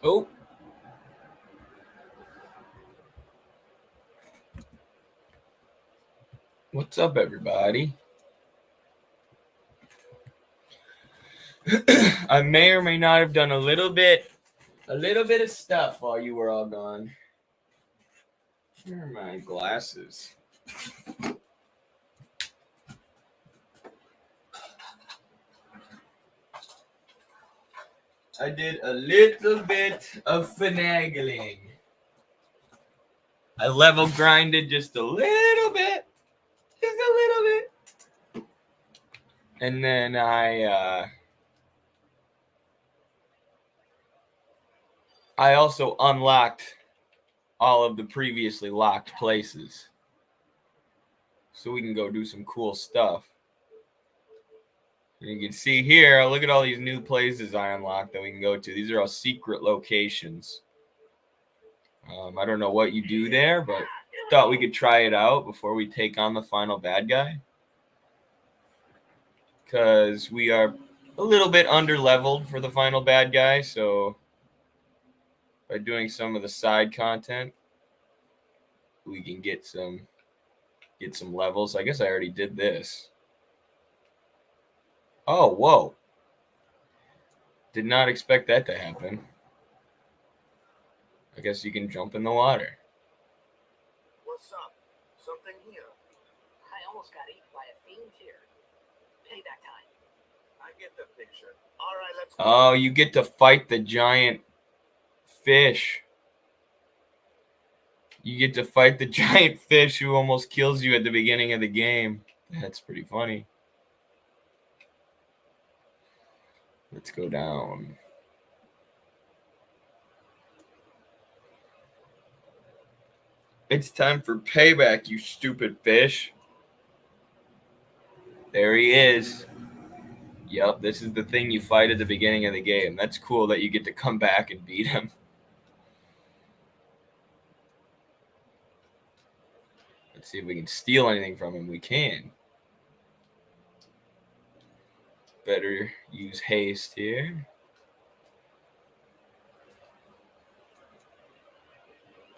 Oh. What's up, everybody? I may or may not have done a little bit of stuff while you were all gone. Where are my glasses? I did a little bit of finagling. I level grinded just a little bit. And then I also unlocked all of the previously locked places. So we can go do some cool stuff. And you can see here, look at all these new places I unlocked that we can go to. These are all secret locations. I don't know what you do there, but thought we could try it out before we take on the final bad guy. Because we are a little bit under-leveled for the final bad guy, so by doing some of the side content, we can get some levels. I guess I already did this. Oh, whoa. Did not expect that to happen. I guess you can jump in the water. What's up? Something here. I almost got eaten by a fiend here. Payback time. I get the picture. All right, let's go. Oh, you get to fight the giant fish. You get to fight the giant fish who almost kills you at the beginning of the game. That's pretty funny. Let's go down. It's time for payback, you stupid fish. There he is. Yep, this is the thing you fight at the beginning of the game. That's cool that you get to come back and beat him. Let's see if we can steal anything from him. We can. Better use haste here.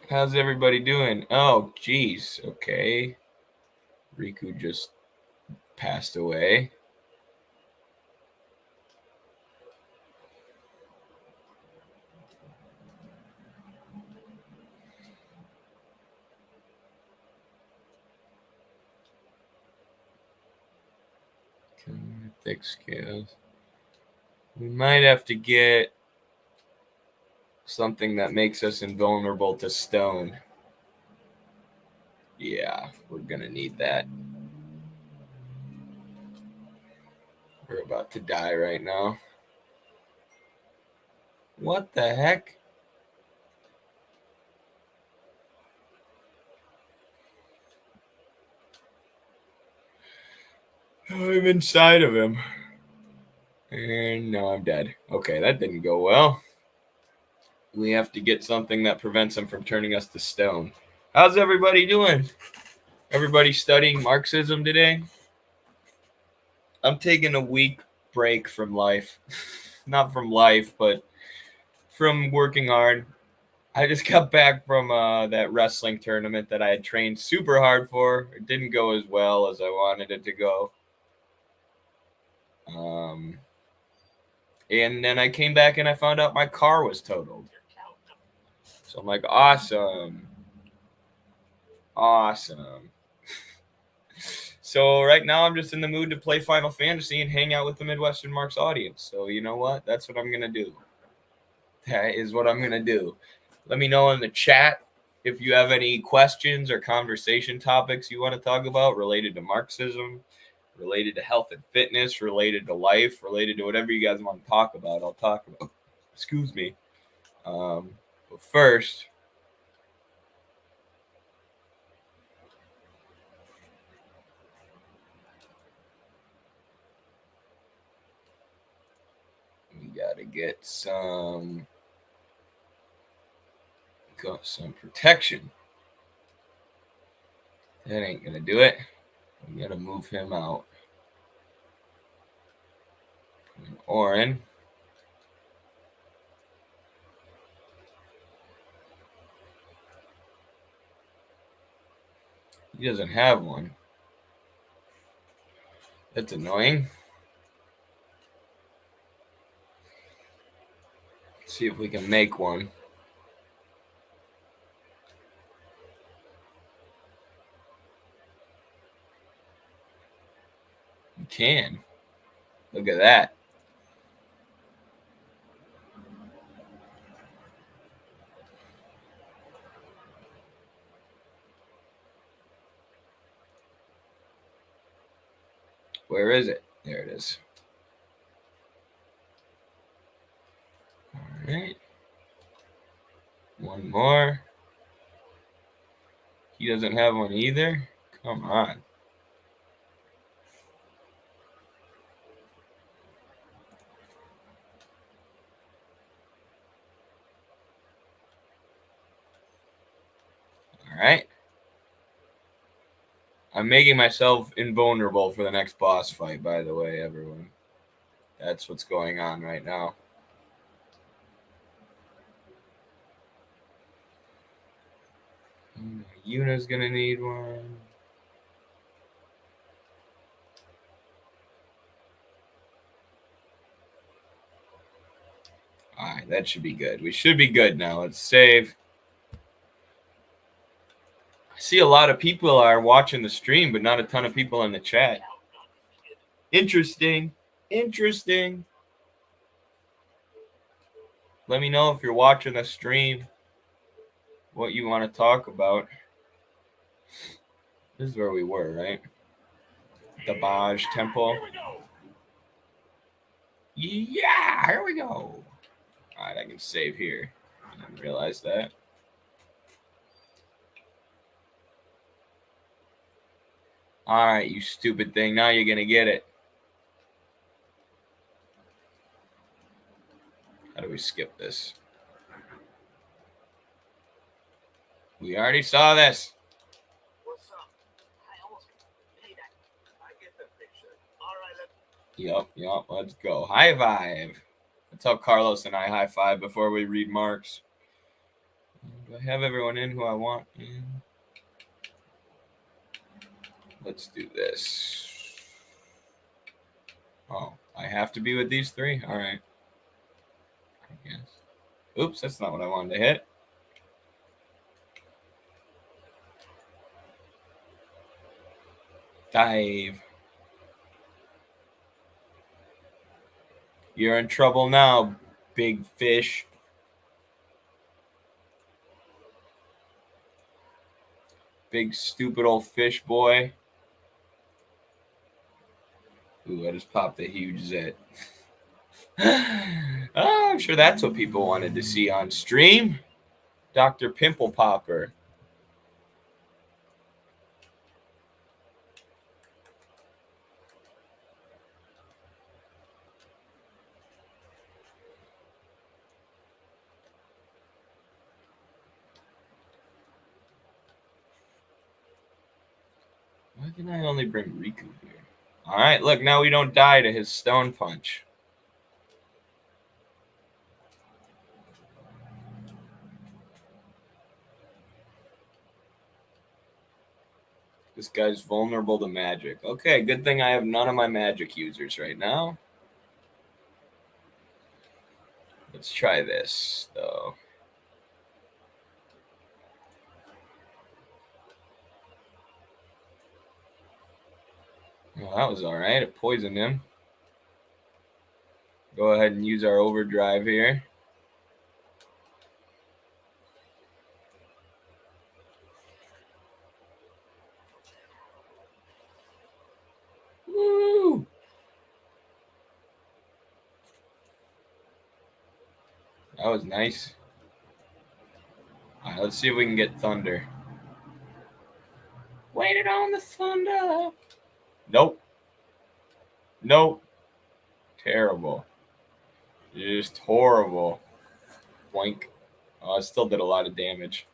How's everybody doing? Oh, geez. Okay. Riku just passed away. Thick scales. We might have to get something that makes us invulnerable to stone. Yeah, we're gonna need that. We're about to die right now. What the heck? I'm inside of him. And now I'm dead. Okay, that didn't go well. We have to get something that prevents him from turning us to stone. How's everybody doing? Everybody studying Marxism today? I'm taking a week break from life. Not from life, but from working hard. I just got back from that wrestling tournament that I had trained super hard for. It didn't go as well as I wanted it to go. And then I came back and I found out my car was totaled. So I'm like, awesome. So right now I'm just in the mood to play Final Fantasy and hang out with the Midwestern Marks audience. So you know what? That's what I'm going to do. That is what I'm going to do. Let me know in the chat if you have any questions or conversation topics you want to talk about related to Marxism, related to health and fitness, related to life, related to whatever you guys want to talk about. I'll talk about. Excuse me. But first, we got to get some protection. That ain't going to do it. We got to move him out. Orin. He doesn't have one. That's annoying. Let's see if we can make one. We can. Look at that. Where is it? There it is. All right. One more. He doesn't have one either. Come on. All right. I'm making myself invulnerable for the next boss fight, by the way, everyone. That's what's going on right now. Yuna's gonna need one. Alright, that should be good. We should be good now. Let's save. I see a lot of people are watching the stream, but not a ton of people in the chat. Interesting. Interesting. Let me know if you're watching the stream, what you want to talk about. This is where we were, right? The Baj Temple. Yeah, here we go. Alright, I can save here. I didn't realize that. Alright, you stupid thing. Now you're going to get it. How do we skip this? We already saw this. What's up? I almost paid that. I get the picture. All right, Yep, let's go. High five. That's how Carlos and I high five before we read Marx. Do I have everyone in who I want in? Let's do this. Oh, I have to be with these three? All right. I guess. Oops, that's not what I wanted to hit. Dive. You're in trouble now, big fish. Big stupid old fish boy. Ooh, I just popped a huge zit. Oh, I'm sure that's what people wanted to see on stream. Dr. Pimple Popper. Why can I only bring Riku here? All right, look, now we don't die to his stone punch. This guy's vulnerable to magic. Okay, good thing I have none of my magic users right now. Let's try this, though. Well, that was all right. It poisoned him. Go ahead and use our overdrive here. Woo! That was nice. All right, let's see if we can get thunder. Waited on the thunder. Nope. Nope. Terrible. Just horrible. Boink. Oh, it still did a lot of damage.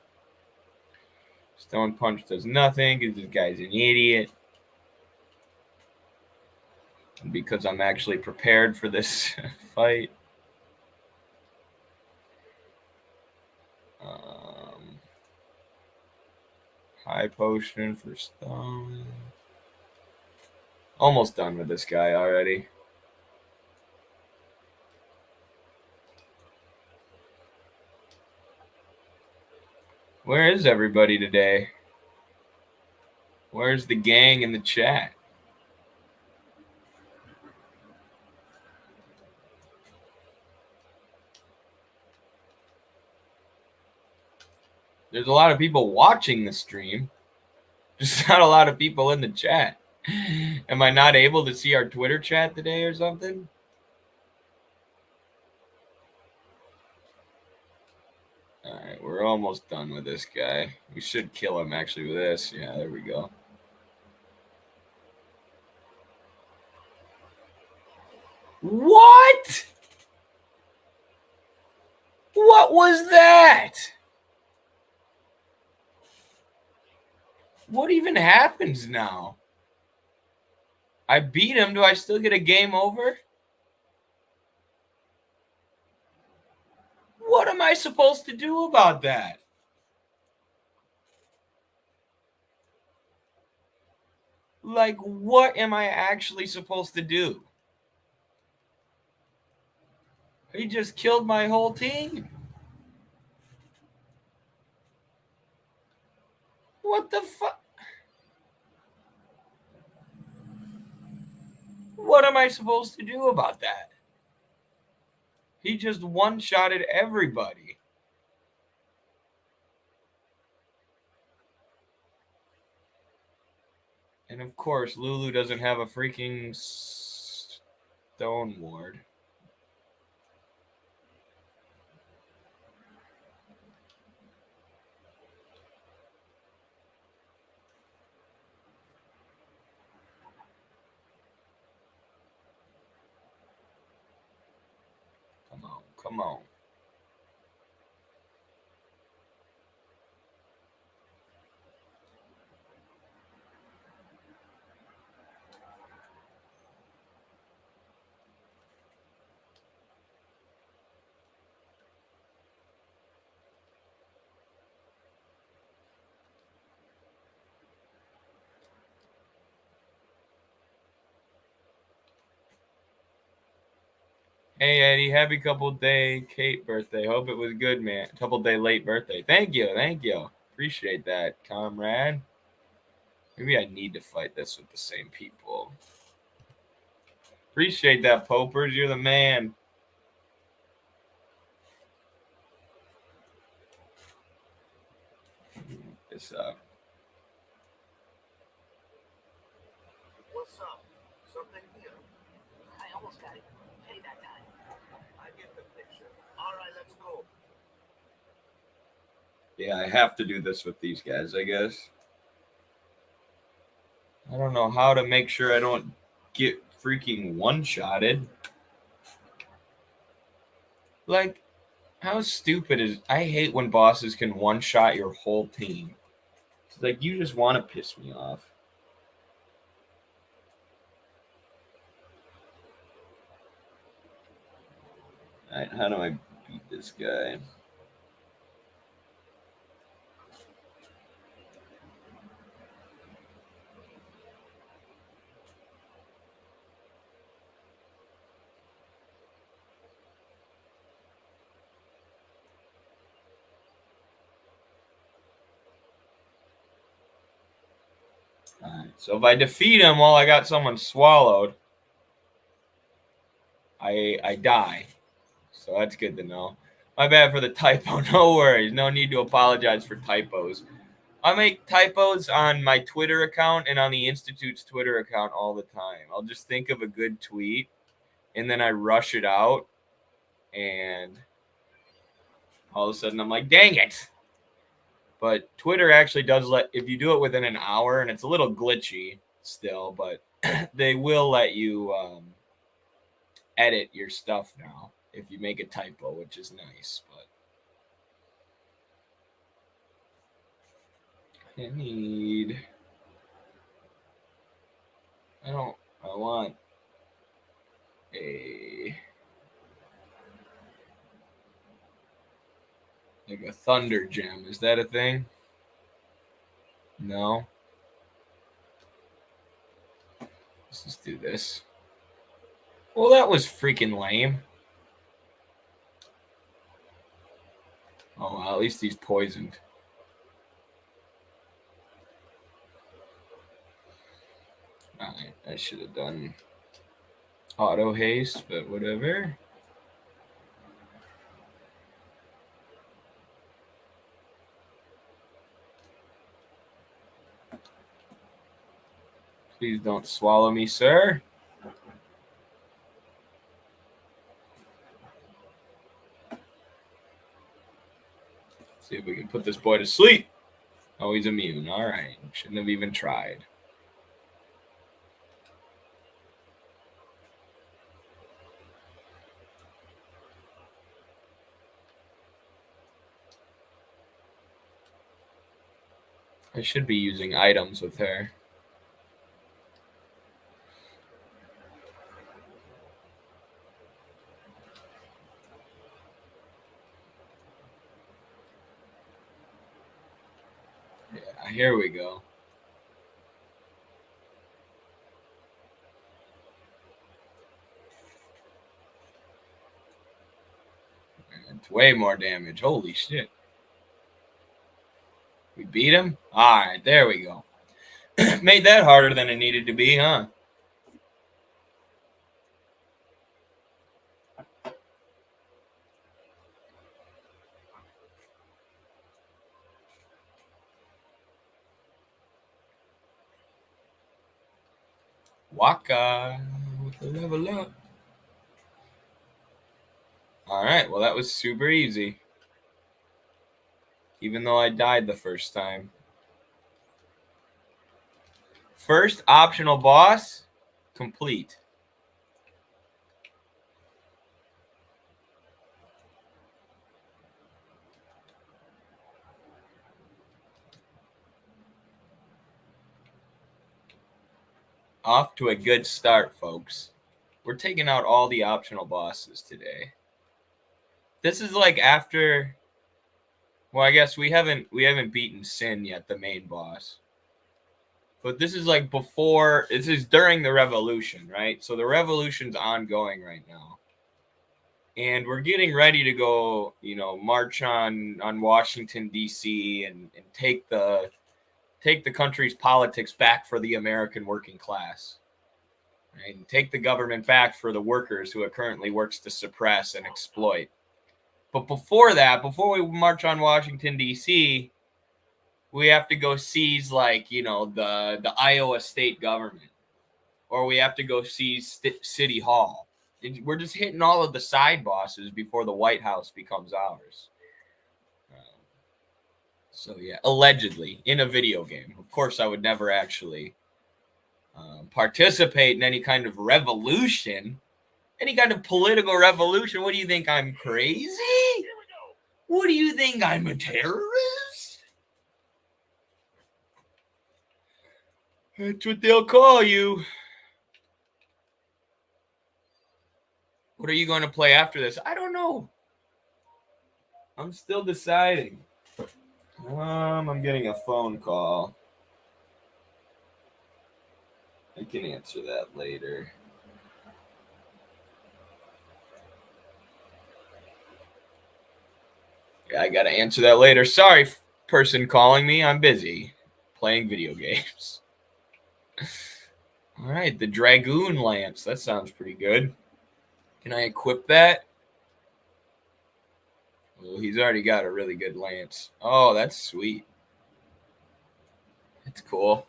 Stone Punch does nothing because this guy's an idiot. And because I'm actually prepared for this fight. High potion for stone. Almost done with this guy already. Where is everybody today? Where's the gang in the chat? There's a lot of people watching the stream. Just not a lot of people in the chat. Am I not able to see our Twitter chat today or something? Alright, we're almost done with this guy. We should kill him actually with this. Yeah, there we go. What? What was that? What even happens now? I beat him. Do I still get a game over? What am I supposed to do about that? Like, what am I actually supposed to do? He just killed my whole team. What the fuck? What am I supposed to do about that? He just one-shotted everybody. And of course, Lulu doesn't have a freaking stone ward. Come on, come on. Hey Eddie, happy couple day Kate birthday. Hope it was good, man. Couple day late birthday. Thank you, thank you. Appreciate that, comrade. Maybe I need to fight this with the same people. Appreciate that, Popers. You're the man. This What's up? Something here. I almost got it. Payback time. I get the picture. All right, let's go. Yeah, I have to do this with these guys, I guess. I don't know how to make sure I don't get freaking one-shotted. Like, how stupid is... I hate when bosses can one-shot your whole team. It's like, you just want to piss me off. Alright, how do I beat this guy? Alright, so if I defeat him while I got someone swallowed, I die. So that's good to know. My bad for the typo. No worries. No need to apologize for typos. I make typos on my Twitter account and on the Institute's Twitter account all the time. I'll just think of a good tweet and then I rush it out, and all of a sudden I'm like, dang it. But Twitter actually does if you do it within an hour, and it's a little glitchy still, but they will let you edit your stuff now if you make a typo, which is nice. But I want a like a thunder gem. Is that a thing? No. Let's just do this. Well, that was freaking lame. Oh, well, at least he's poisoned. Alright, I should have done auto haste, but whatever. Please don't swallow me, sir. See if we can put this boy to sleep. Oh, he's immune. All right. Shouldn't have even tried. I should be using items with her. Yeah, here we go. It's way more damage. Holy shit. We beat him? All right, there we go. Made that harder than it needed to be, huh? Waka with the level up. All right, well, that was super easy. Even though I died the first time. First optional boss complete. Off to a good start, folks. We're taking out all the optional bosses today. This is like after. Well, I guess we haven't beaten Sin yet, the main boss. But this is like before. This is during the revolution, right? So the revolution's ongoing right now, and we're getting ready to go. March on Washington D.C. and take the country's politics back for the American working class. Right? And take the government back for the workers who it currently works to suppress and exploit. But before that, before we march on Washington, D.C., we have to go seize, the Iowa state government. Or we have to go seize City Hall. We're just hitting all of the side bosses before the White House becomes ours. So, yeah, allegedly, in a video game. Of course, I would never actually participate in any kind of revolution. Any kind of political revolution. What do you think? I'm crazy? What do you think? I'm a terrorist? That's what they'll call you. What are you going to play after this? I don't know. I'm still deciding. I'm getting a phone call. I can answer that later. Yeah, I gotta answer that later. Sorry, person calling me. I'm busy playing video games. All right, the Dragoon Lance. That sounds pretty good. Can I equip that? Oh, he's already got a really good lance. Oh, that's sweet. That's cool.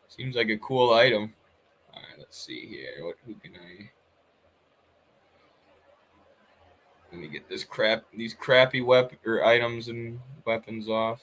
Seems like a cool item. All right, let's see here. Who can I? Let me get these crappy weapon or items and weapons off.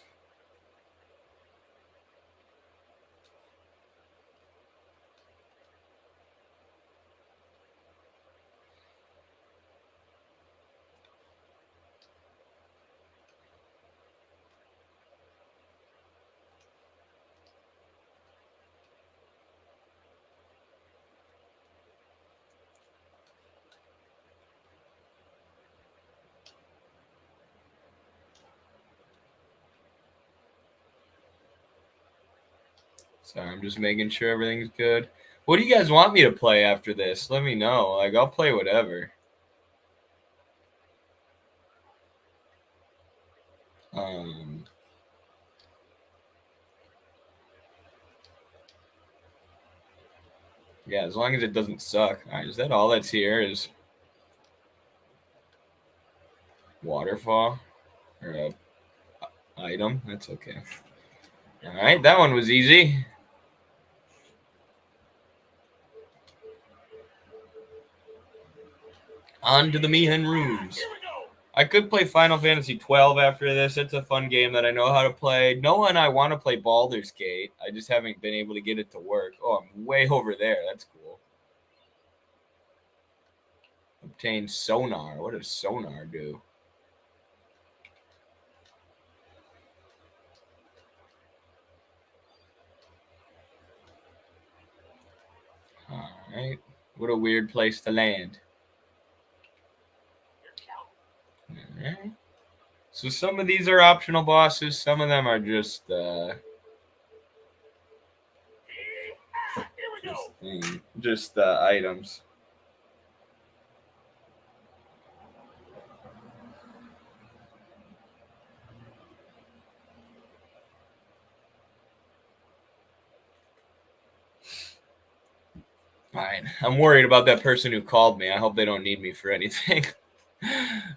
Sorry, I'm just making sure everything's good. What do you guys want me to play after this? Let me know. Like, I'll play whatever. Yeah, as long as it doesn't suck. All right, is that all that's here? Is waterfall or a item? That's okay. All right, that one was easy. On to the Mihan rooms. I could play Final Fantasy 12 after this. It's a fun game that I know how to play. Noah and I want to play Baldur's Gate. I just haven't been able to get it to work. Oh, I'm way over there. That's cool. Obtain sonar. What does sonar do? All right. What a weird place to land. All right. So some of these are optional bosses. Some of them are just items. All right. I'm worried about that person who called me. I hope they don't need me for anything.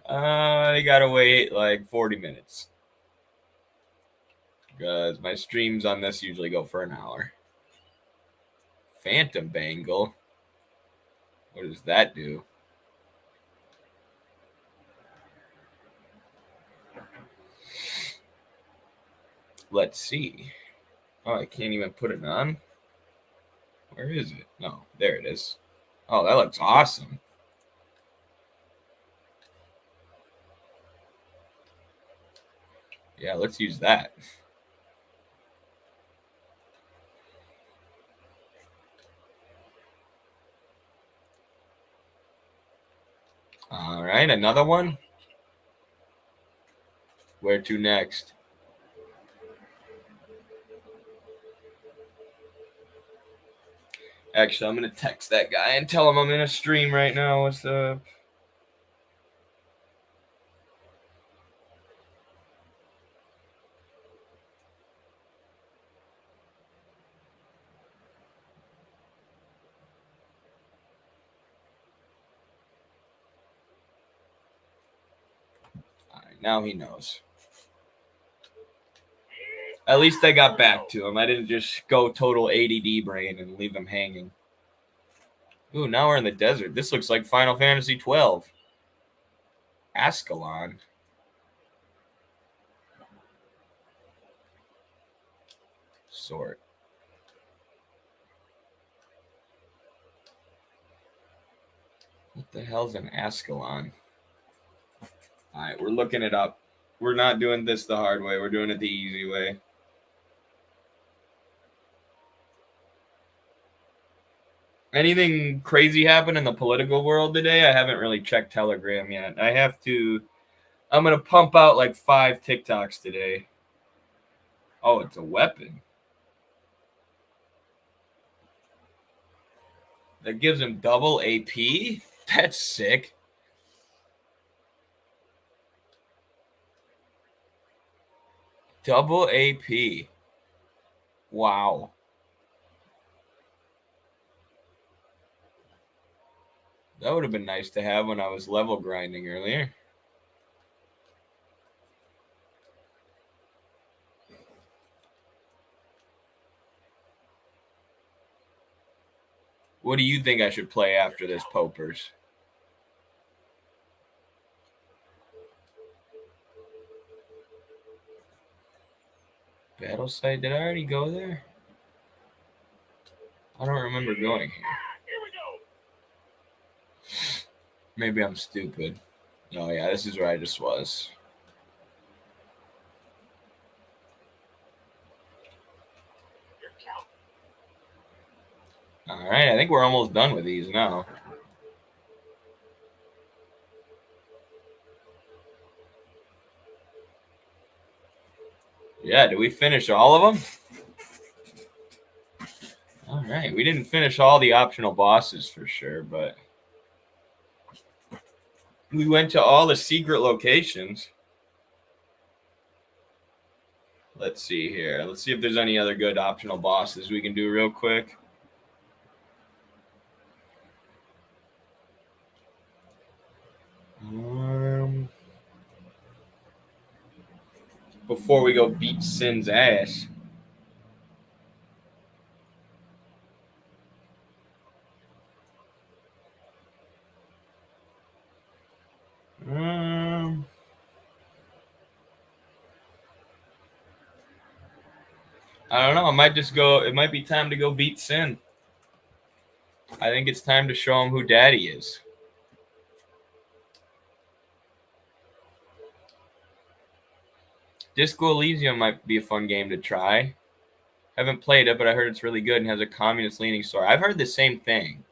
They gotta wait like 40 minutes. Because my streams on this usually go for an hour. Phantom Bangle. What does that do? Let's see. Oh, I can't even put it on. Where is it? No, there it is. Oh, that looks awesome. Yeah, let's use that. All right, another one. Where to next? Actually, I'm going to text that guy and tell him I'm in a stream right now. What's up? All right, now he knows. At least I got back to him. I didn't just go total ADD brain and leave him hanging. Ooh, now we're in the desert. This looks like Final Fantasy 12. Ascalon. Sort. What the hell's an Ascalon? All right, we're looking it up. We're not doing this the hard way. We're doing it the easy way. Anything crazy happen in the political world today? I haven't really checked Telegram yet. I'm going to pump out like 5 TikToks today. Oh, it's a weapon. That gives him double AP? That's sick. Double AP. Wow. That would have been nice to have when I was level grinding earlier. What do you think I should play after this, Popers? Battle site? Did I already go there? I don't remember going here. Maybe I'm stupid. Oh, yeah, this is where I just was. All right, I think we're almost done with these now. Yeah, did we finish all of them? All right, we didn't finish all the optional bosses for sure, but we went to all the secret locations. Let's see here. Let's see if there's any other good optional bosses we can do real quick. Before we go beat Sin's ass. I don't know. It might be time to go beat Sin. I think it's time to show him who Daddy is. Disco Elysium might be a fun game to try. Haven't played it, but I heard it's really good and has a communist-leaning story. I've heard the same thing.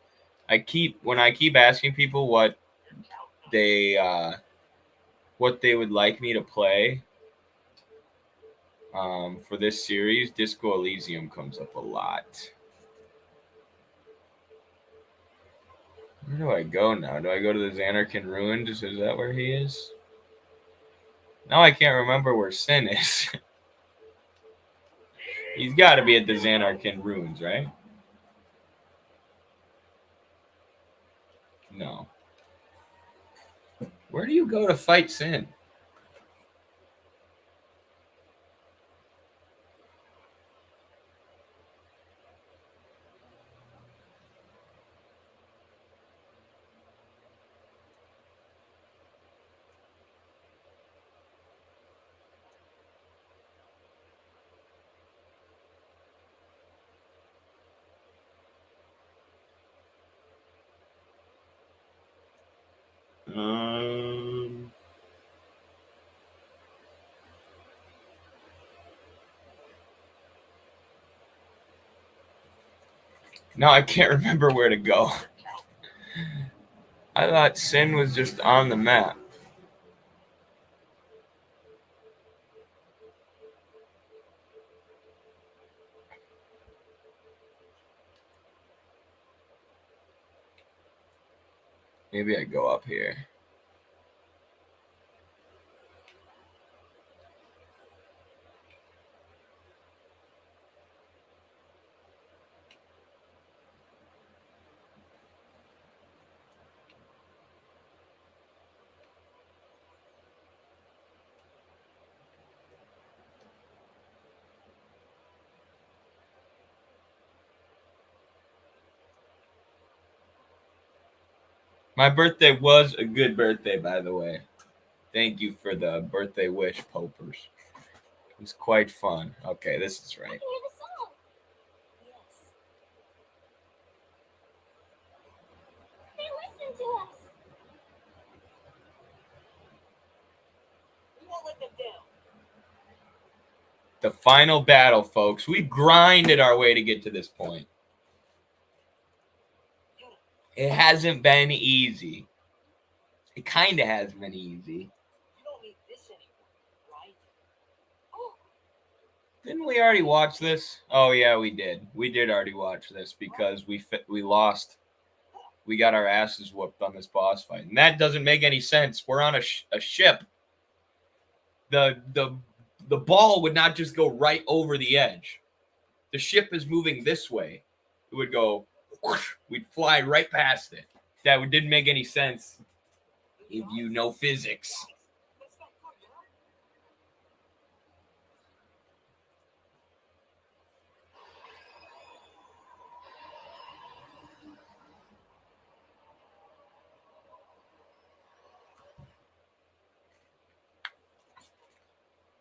When I keep asking people what they would like me to play for this series, Disco Elysium comes up a lot. Where do I go now? Do I go to the Xanarkin Ruins? Is that where he is? Now I can't remember where Sin is. He's got to be at the Xanarkin Ruins, right? No. Where do you go to fight Sin? No, I can't remember where to go. I thought Sin was just on the map. Maybe I go up here. My birthday was a good birthday, by the way. Thank you for the birthday wish, Popers. It was quite fun. Okay, this is right. I can hear the song. Yes. They listen to us. We won't let them down. The final battle, folks. We grinded our way to get to this point. It hasn't been easy. It kind of has been easy. You don't need this anymore, right? Oh, Didn't we already watch this? Oh yeah, we did. We did already watch this because we lost. We got our asses whooped on this boss fight, and that doesn't make any sense. We're on a ship. The ball would not just go right over the edge. The ship is moving this way. It would go. Whoosh, we'd fly right past it. That didn't make any sense if you know physics. That's not good,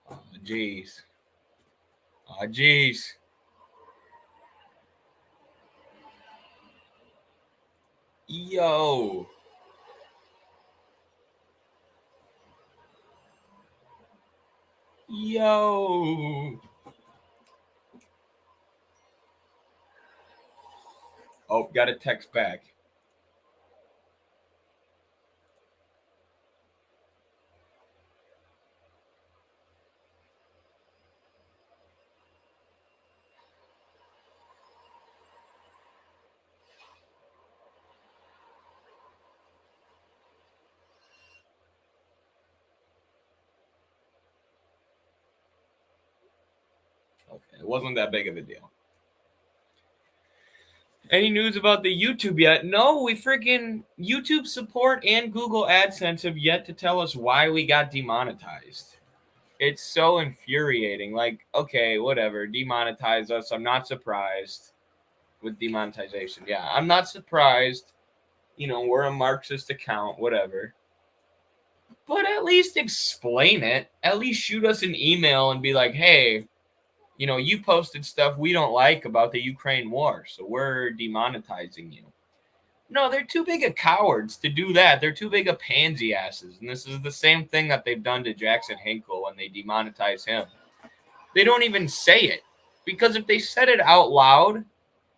you know? Oh, jeez. Oh, jeez. Yo. Yo. Oh, got a text back. Okay, it wasn't that big of a deal. Any news about the YouTube yet? No, we freaking YouTube support and Google AdSense have yet to tell us why we got demonetized. It's so infuriating. Like, okay, whatever, demonetize us. I'm not surprised with demonetization. Yeah, I'm not surprised. You know, we're a Marxist account, whatever. But at least explain it. At least shoot us an email and be like, hey, you know, you posted stuff we don't like about the Ukraine war, so we're demonetizing you. No, they're too big of cowards to do that. They're too big of pansy asses. And this is the same thing that they've done to Jackson Hinkle when they demonetize him. They don't even say it. Because if they said it out loud,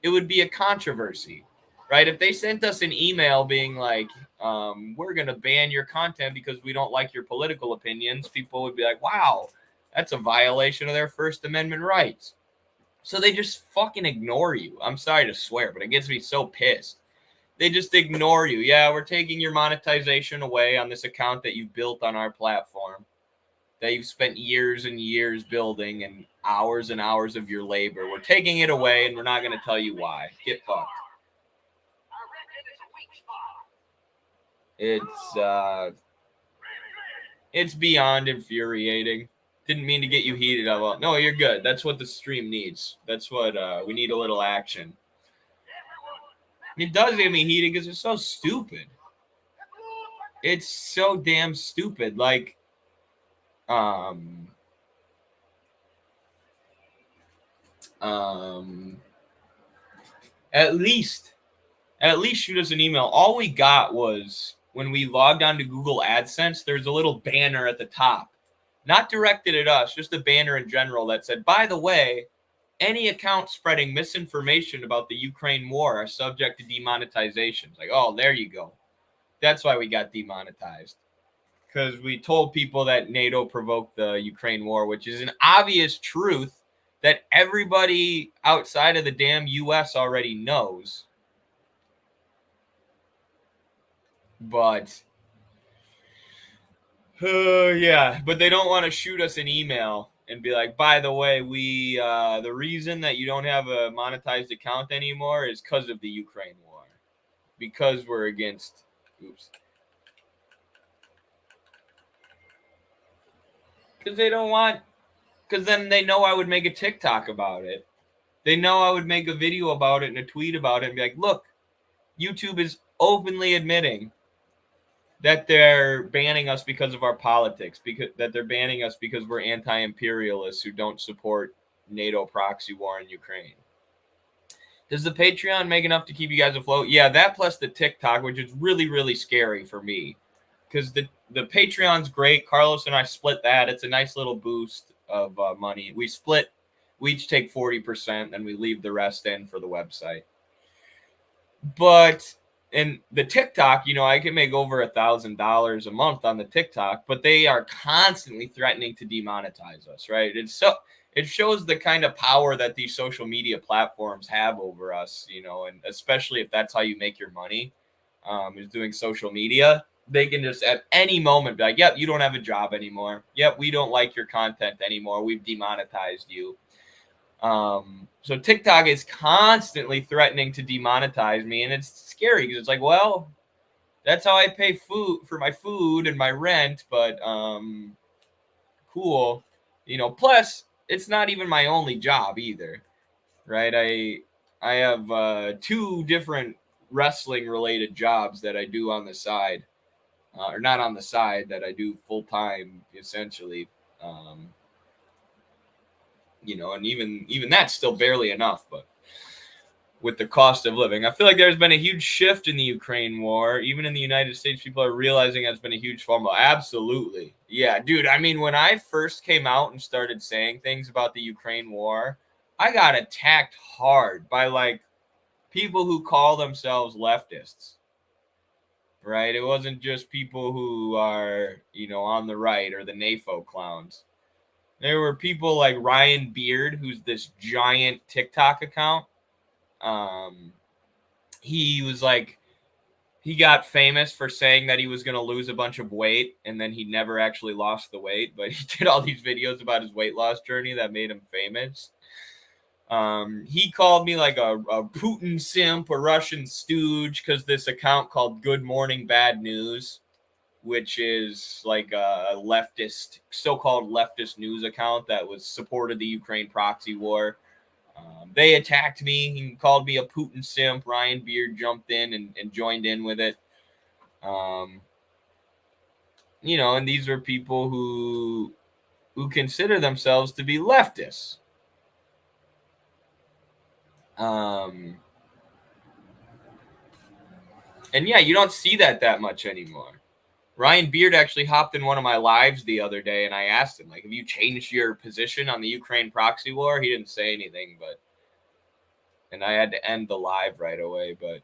it would be a controversy, right? If they sent us an email being like, we're going to ban your content because we don't like your political opinions, people would be like, wow, that's a violation of their First Amendment rights. So they just fucking ignore you. I'm sorry to swear, but it gets me so pissed. They just ignore you. Yeah, we're taking your monetization away on this account that you built on our platform, that you've spent years and years building and hours of your labor. We're taking it away, and we're not going to tell you why. Get fucked. It's beyond infuriating. Didn't mean to get you heated up. No, you're good. That's what the stream needs. That's what we need, a little action. It does get me heated because it's so stupid. It's so damn stupid. Like, at least shoot us an email. All we got was when we logged on to Google AdSense, there's a little banner at the top, not directed at us, just a banner in general that said, by the way, any account spreading misinformation about the Ukraine war are subject to demonetization. It's like, oh, there you go. That's why we got demonetized. Because we told people that NATO provoked the Ukraine war, which is an obvious truth that everybody outside of the damn U.S. already knows. But, yeah, but they don't want to shoot us an email and be like, by the way, we the reason that you don't have a monetized account anymore is because of the Ukraine war. Because we're against, because they don't want, because then they know I would make a TikTok about it. They know I would make a video about it and a tweet about it and be like, look, YouTube is openly admitting that they're banning us because of our politics, because that they're banning us because we're anti-imperialists who don't support NATO proxy war in Ukraine. Does the Patreon make enough to keep you guys afloat? Yeah, that plus the TikTok, which is really, really scary for me. Because the Patreon's great. Carlos and I split that. It's a nice little boost of money. We each take 40%, and we leave the rest in for the website. But in the TikTok, you know, I can make over $1,000 a month on the TikTok, but they are constantly threatening to demonetize us, right? It shows the kind of power that these social media platforms have over us, you know, and especially if that's how you make your money, is doing social media. They can just at any moment be like, yep, you don't have a job anymore. Yep, we don't like your content anymore. We've demonetized you. So TikTok is constantly threatening to demonetize me, and it's scary because it's like, well, that's how I pay for my food and my rent, but cool. You know, plus it's not even my only job either, right? I have 2 different wrestling related jobs that I do on the side, or not on the side, that I do full time essentially. You know, and even that's still barely enough, but with the cost of living, I feel like there's been a huge shift in the Ukraine war. Even in the United States, people are realizing it's been a huge fumble. Absolutely. Yeah, dude. I mean, when I first came out and started saying things about the Ukraine war, I got attacked hard by like people who call themselves leftists, right? It wasn't just people who are, you know, on the right or the NAFO clowns. There were people like Ryan Beard, who's this giant TikTok account. He was like, he got famous for saying that he was going to lose a bunch of weight, and then he never actually lost the weight, but he did all these videos about his weight loss journey that made him famous. He called me like a Putin simp, a Russian stooge, because this account called Good Morning Bad News, which is like a leftist, so-called leftist news account that was supported the Ukraine proxy war. They attacked me. He called me a Putin simp. Ryan Beard jumped in and joined in with it. You know, and these are people who consider themselves to be leftists. And yeah, you don't see that much anymore. Ryan Beard actually hopped in one of my lives the other day, and I asked him, like, have you changed your position on the Ukraine proxy war? He didn't say anything, and I had to end the live right away, but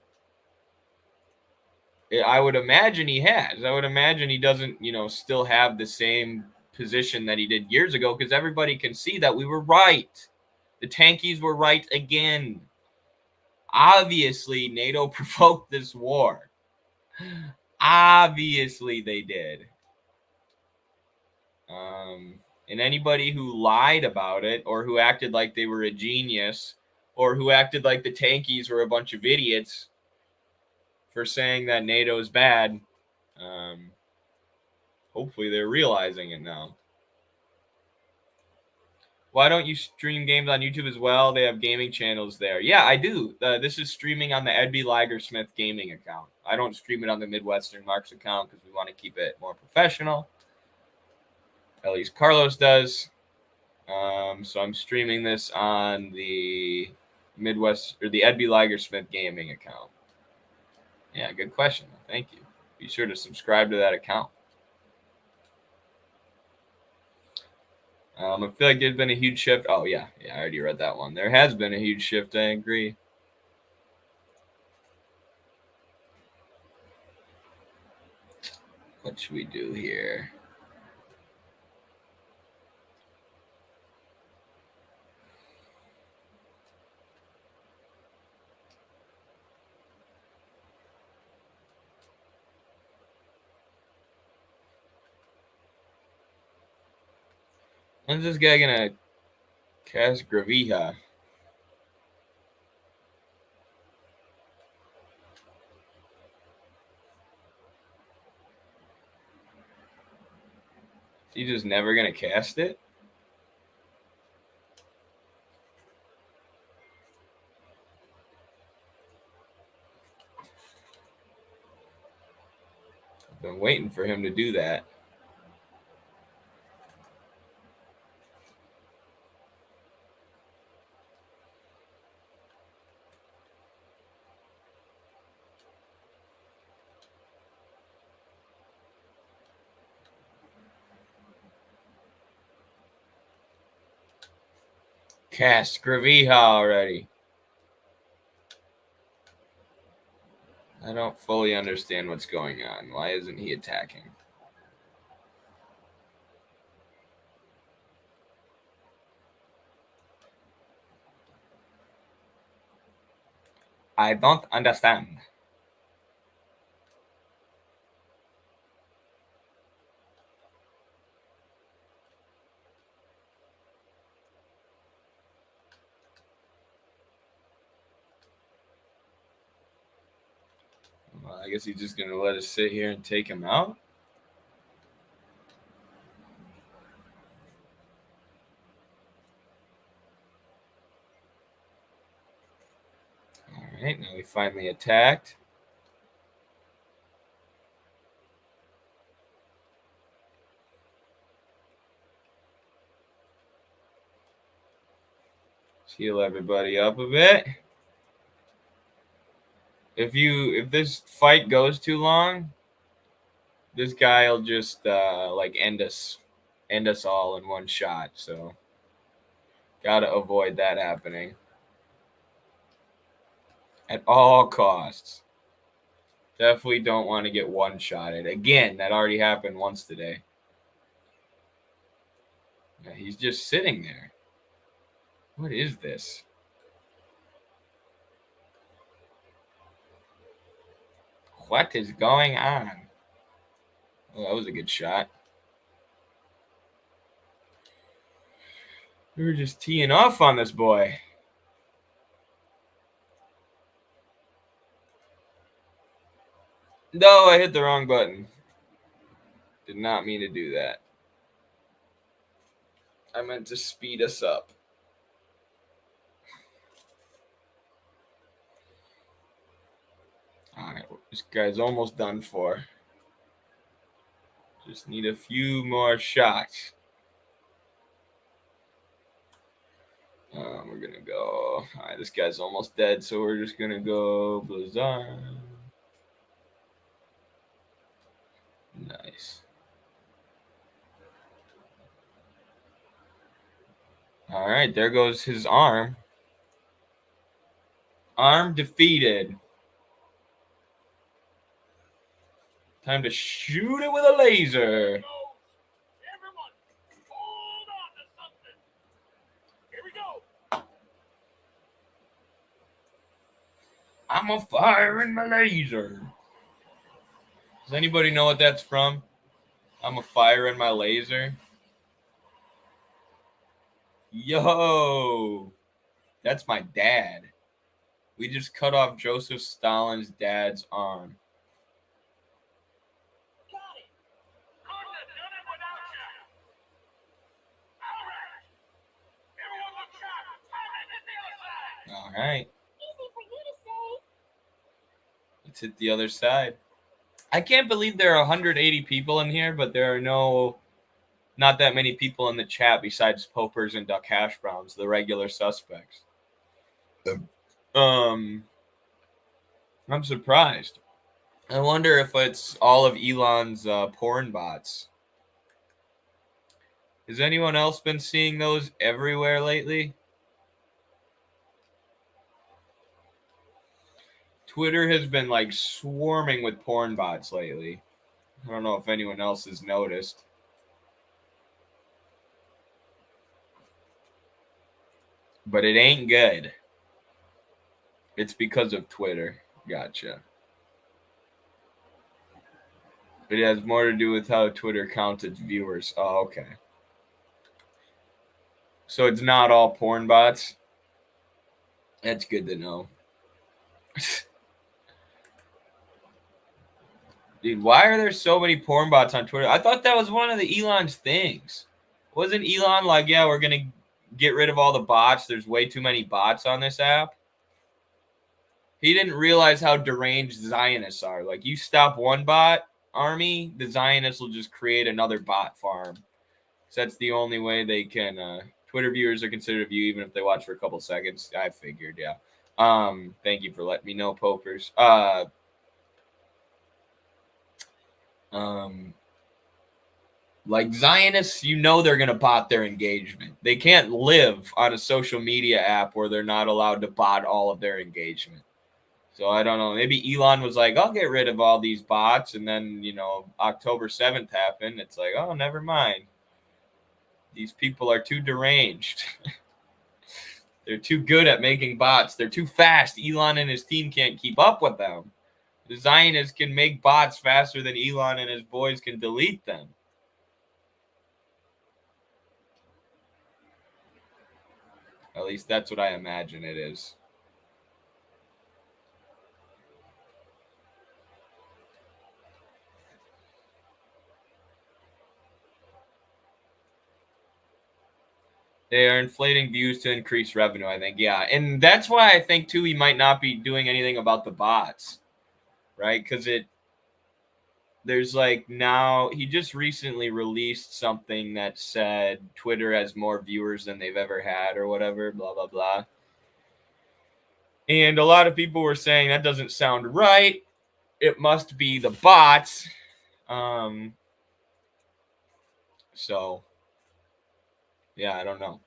I would imagine he has. I would imagine he doesn't, still have the same position that he did years ago, because everybody can see that we were right. The tankies were right again. Obviously, NATO provoked this war. Obviously, they did. And anybody who lied about it, or who acted like they were a genius, or who acted like the tankies were a bunch of idiots for saying that NATO is bad, hopefully they're realizing it now. Why don't you stream games on YouTube as well? They have gaming channels there. Yeah, I do. This is streaming on the Ed B. Lagersmith gaming account. I don't stream it on the Midwestern Marks account because we want to keep it more professional. At least Carlos does. So I'm streaming this on the Midwest, or the Ed B. Lagersmith gaming account. Yeah, good question. Thank you. Be sure to subscribe to that account. I feel like there's been a huge shift. Oh, yeah, I already read that one. There has been a huge shift. I agree. What should we do here? When's this guy gonna cast Gravija? Is he just never gonna cast it? I've been waiting for him to do that. Cast Gravija already. I don't fully understand what's going on. Why isn't he attacking? I don't understand. Well, I guess he's just going to let us sit here and take him out. All right, now we finally attacked. Let's heal everybody up a bit. If this fight goes too long, this guy will just end us all in one shot. So gotta avoid that happening at all costs. Definitely don't want to get one shotted again. That already happened once today. Yeah, he's just sitting there. What is this? What is going on? Oh, that was a good shot. We were just teeing off on this boy. No, I hit the wrong button. Did not mean to do that. I meant to speed us up. Alright, this guy's almost done for. Just need a few more shots. We're gonna go. Alright, this guy's almost dead, so we're just gonna go Blizzard. Nice. Alright, there goes his arm. Arm defeated. Time to shoot it with a laser. Everyone, hold on to something. Here we go. I'm a firing my laser. Does anybody know what that's from? I'm a firing my laser. Yo, that's my dad. We just cut off Joseph Stalin's dad's arm. Got it. Couldn't have done it without you. All right. Everyone look sharp. Time to hit the other side. All right, Easy for you to say. let's hit the other side. I can't believe there are 180 people in here, but there are not that many people in the chat besides Popers and Duck Hash Browns, the regular suspects. I'm surprised. I wonder if it's all of Elon's porn bots. Has anyone else been seeing those everywhere lately? Twitter has been like swarming with porn bots lately. I don't know if anyone else has noticed. But it ain't good. It's because of Twitter. Gotcha. It has more to do with how Twitter counts its viewers. Oh, okay. So it's not all porn bots? That's good to know. Dude, why are there so many porn bots on Twitter? I thought that was one of the Elon's things. Wasn't Elon like, yeah, we're going to get rid of all the bots. There's way too many bots on this app. He didn't realize how deranged Zionists are. Like, you stop one bot army, the Zionists will just create another bot farm. So that's the only way they can. Twitter viewers are considered a view even if they watch for a couple seconds. I figured, yeah. Thank you for letting me know, Popers. Like Zionists, you know they're gonna bot their engagement. They can't live on a social media app where they're not allowed to bot all of their engagement. So I don't know. Maybe Elon was like, I'll get rid of all these bots, and then October 7th happened. It's like, oh, never mind. These people are too deranged. They're too good at making bots. They're too fast. Elon and his team can't keep up with them. The Zionists can make bots faster than Elon and his boys can delete them. At least that's what I imagine it is. They are inflating views to increase revenue, I think. Yeah. And that's why I think, too, he might not be doing anything about the bots, right? Because there's like now, he just recently released something that said Twitter has more viewers than they've ever had or whatever, blah, blah, blah. And a lot of people were saying that doesn't sound right. It must be the bots. So, yeah, I don't know.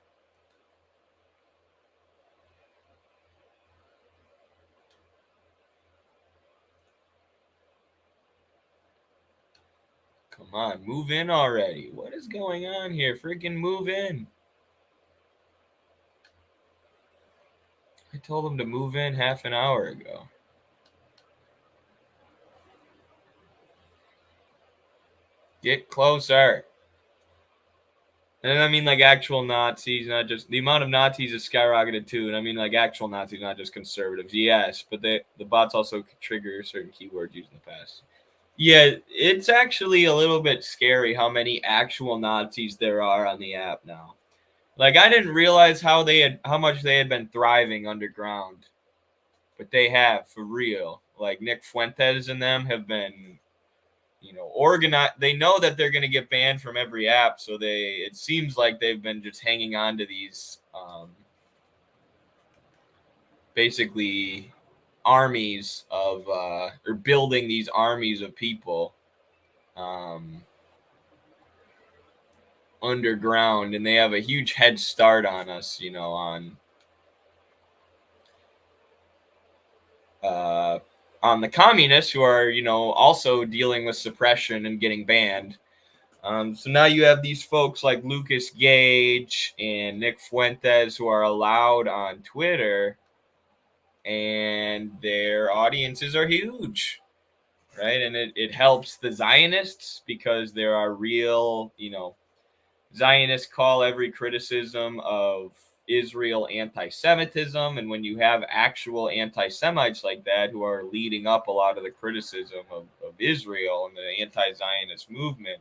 Come on, move in already. What is going on here? Freaking move in. I told him to move in half an hour ago. Get closer. And I mean like actual Nazis, not just the amount of Nazis has skyrocketed too. And I mean like actual Nazis, not just conservatives. Yes, but the bots also trigger certain keywords used in the past. Yeah, it's actually a little bit scary how many actual Nazis there are on the app now. Like I didn't realize how much they had been thriving underground, but they have for real. Like Nick Fuentes and them have been, organized. They know that they're going to get banned from every app, so it seems like they've been just hanging on to these basically armies of or building these armies of people underground, and they have a huge head start on us, on the communists who are, also dealing with suppression and getting banned. So now you have these folks like Lucas Gage and Nick Fuentes who are allowed on Twitter, and their audiences are huge, right? And it helps the Zionists because there are real, Zionists call every criticism of Israel anti-Semitism, and when you have actual anti-Semites like that who are leading up a lot of the criticism of Israel and the anti-Zionist movement,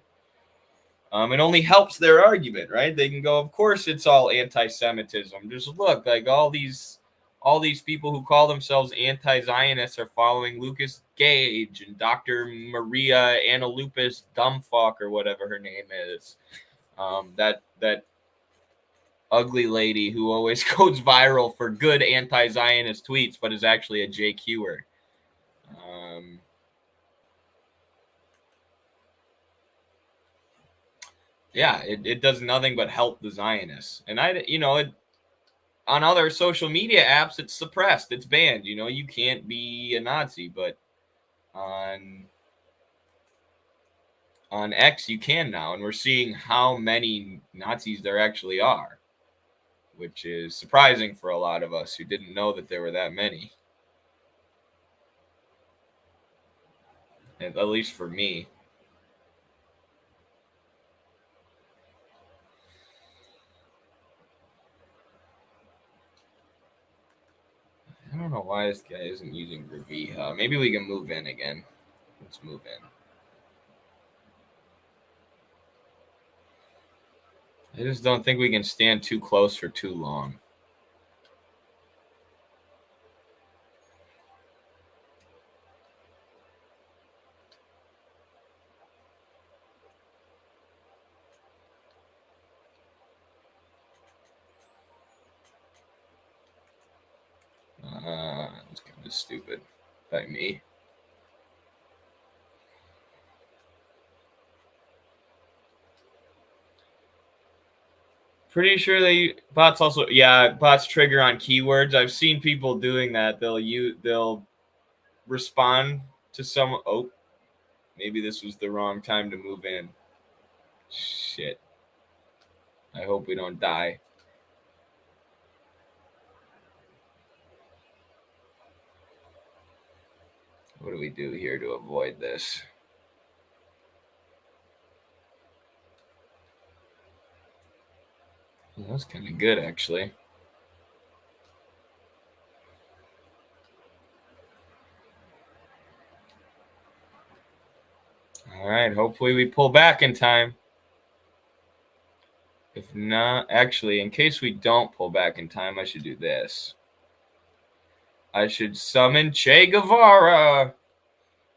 it only helps their argument, right? They can go, of course, it's all anti-Semitism. Just look, like all these people who call themselves anti-Zionists are following Lucas Gage and Dr. Maria Annalupus Dumbfuck or whatever her name is. That ugly lady who always goes viral for good anti-Zionist tweets, but is actually a JQer. Yeah, it does nothing but help the Zionists. And on other social media apps, it's suppressed, it's banned. You can't be a Nazi, but on X you can now, and we're seeing how many Nazis there actually are, which is surprising for a lot of us who didn't know that there were that many. At least for me. I don't know why this guy isn't using Gravija. Maybe we can move in again. Let's move in. I just don't think we can stand too close for too long. It's kind of stupid by me. Pretty sure bots also bots trigger on keywords. I've seen people doing that. They'll respond to some. Oh, maybe this was the wrong time to move in. Shit. I hope we don't die. What do we do here to avoid this? Well, that's kind of good, actually. All right, hopefully we pull back in time. If not, actually, in case we don't pull back in time, I should do this. I should summon Che Guevara.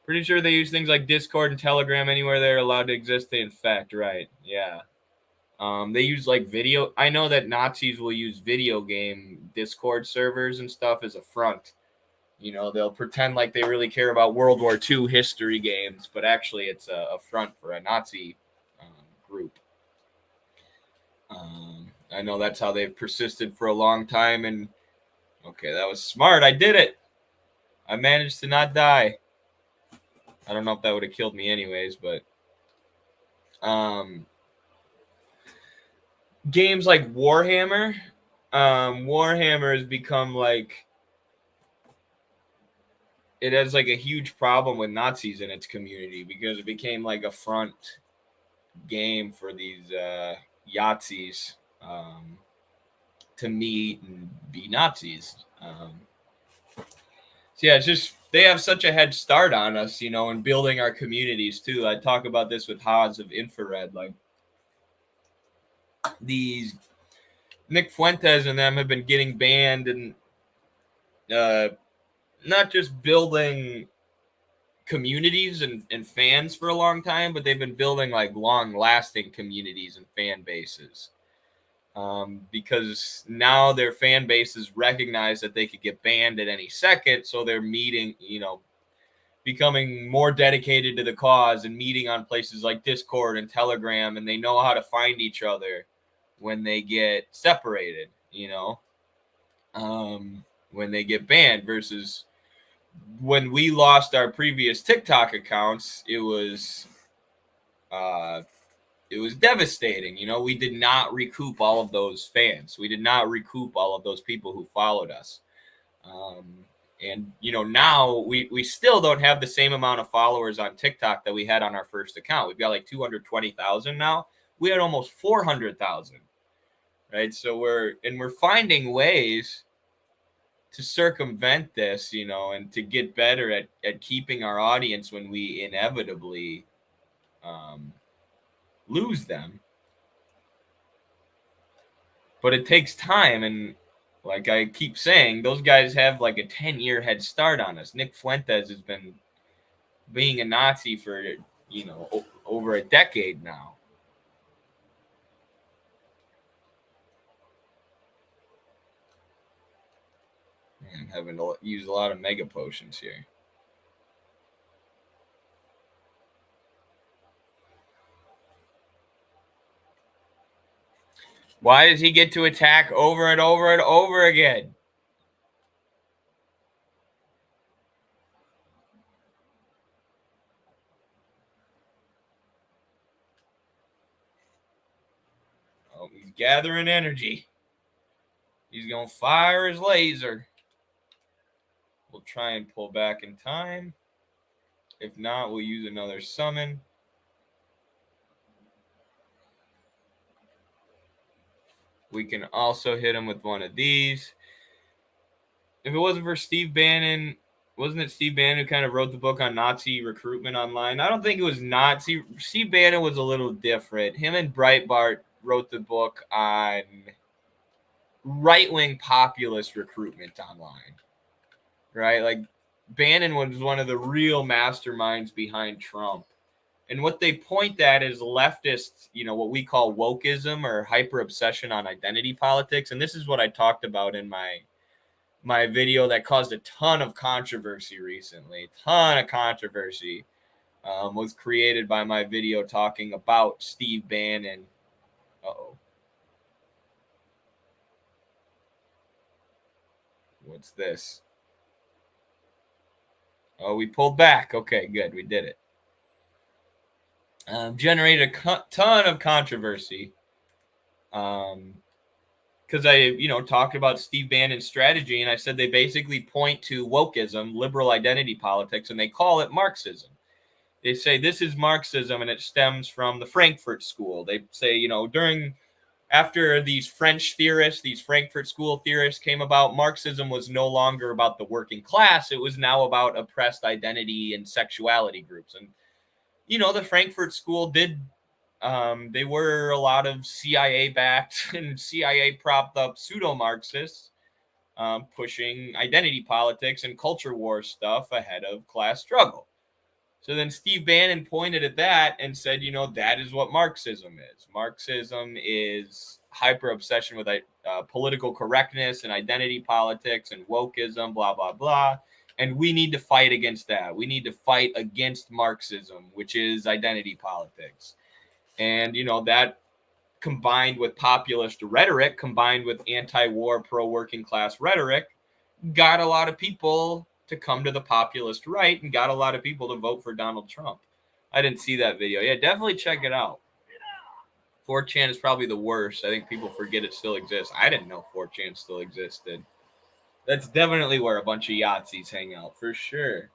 Pretty sure they use things like Discord and Telegram anywhere they're allowed to exist. They infect, right? Yeah. They use like video. I know that Nazis will use video game Discord servers and stuff as a front. They'll pretend like they really care about World War II history games, but actually it's a front for a Nazi group. I know that's how they've persisted for a long time. And okay, that was smart. I did it. I managed to not die. I don't know if that would have killed me anyways, but games like Warhammer, Warhammer has become like, it has like a huge problem with Nazis in its community because it became like a front game for these Yahtzees to meet and be Nazis. So yeah, it's just they have such a head start on us, in building our communities too. I talk about this with Haas of Infrared, like these Nick Fuentes and them have been getting banned and not just building communities and fans for a long time, but they've been building like long-lasting communities and fan bases. Because now their fan bases recognize that they could get banned at any second, so they're meeting, becoming more dedicated to the cause and meeting on places like Discord and Telegram, and they know how to find each other when they get separated, when they get banned versus when we lost our previous TikTok accounts, it was devastating. We did not recoup all of those fans. We did not recoup all of those people who followed us. And now we still don't have the same amount of followers on TikTok that we had on our first account. We've got like 220,000 now. We had almost 400,000, right? So we're finding ways to circumvent this, and to get better at keeping our audience when we inevitably lose them. But it takes time, and like I keep saying, those guys have like a 10-year head start on us. Nick Fuentes has been being a Nazi for, over a decade now. Man, I'm having to use a lot of mega potions here. Why does he get to attack over and over and over again? Oh, he's gathering energy. He's going to fire his laser. We'll try and pull back in time. If not, we'll use another summon. We can also hit him with one of these. If it wasn't for Steve Bannon, wasn't it Steve Bannon who kind of wrote the book on Nazi recruitment online? I don't think it was Nazi. Steve Bannon was a little different. Him and Breitbart wrote the book on right-wing populist recruitment online, right? Like Bannon was one of the real masterminds behind Trump. And what they point at is leftists, what we call wokeism or hyper obsession on identity politics. And this is what I talked about in my video that caused a ton of controversy recently. A ton of controversy was created by my video talking about Steve Bannon. Uh-oh. What's this? Oh, we pulled back. Okay, good. We did it. Generated a ton of controversy. Because I, talked about Steve Bannon's strategy, and I said they basically point to wokeism, liberal identity politics, and they call it Marxism. They say this is Marxism, and it stems from the Frankfurt School. They say, after these French theorists, these Frankfurt School theorists came about, Marxism was no longer about the working class. It was now about oppressed identity and sexuality groups. And, the Frankfurt School did they were a lot of CIA-backed and CIA-propped-up pseudo-Marxists pushing identity politics and culture war stuff ahead of class struggle. So then Steve Bannon pointed at that and said, that is what Marxism is. Marxism is hyper-obsession with political correctness and identity politics and wokeism, blah, blah, blah. And we need to fight against that. We need to fight against Marxism, which is identity politics. And, that combined with populist rhetoric, combined with anti-war, pro-working class rhetoric, got a lot of people to come to the populist right and got a lot of people to vote for Donald Trump. I didn't see that video. Yeah, definitely check it out. 4chan is probably the worst. I think people forget it still exists. I didn't know 4chan still existed. That's definitely where a bunch of Yahtzees hang out, for sure.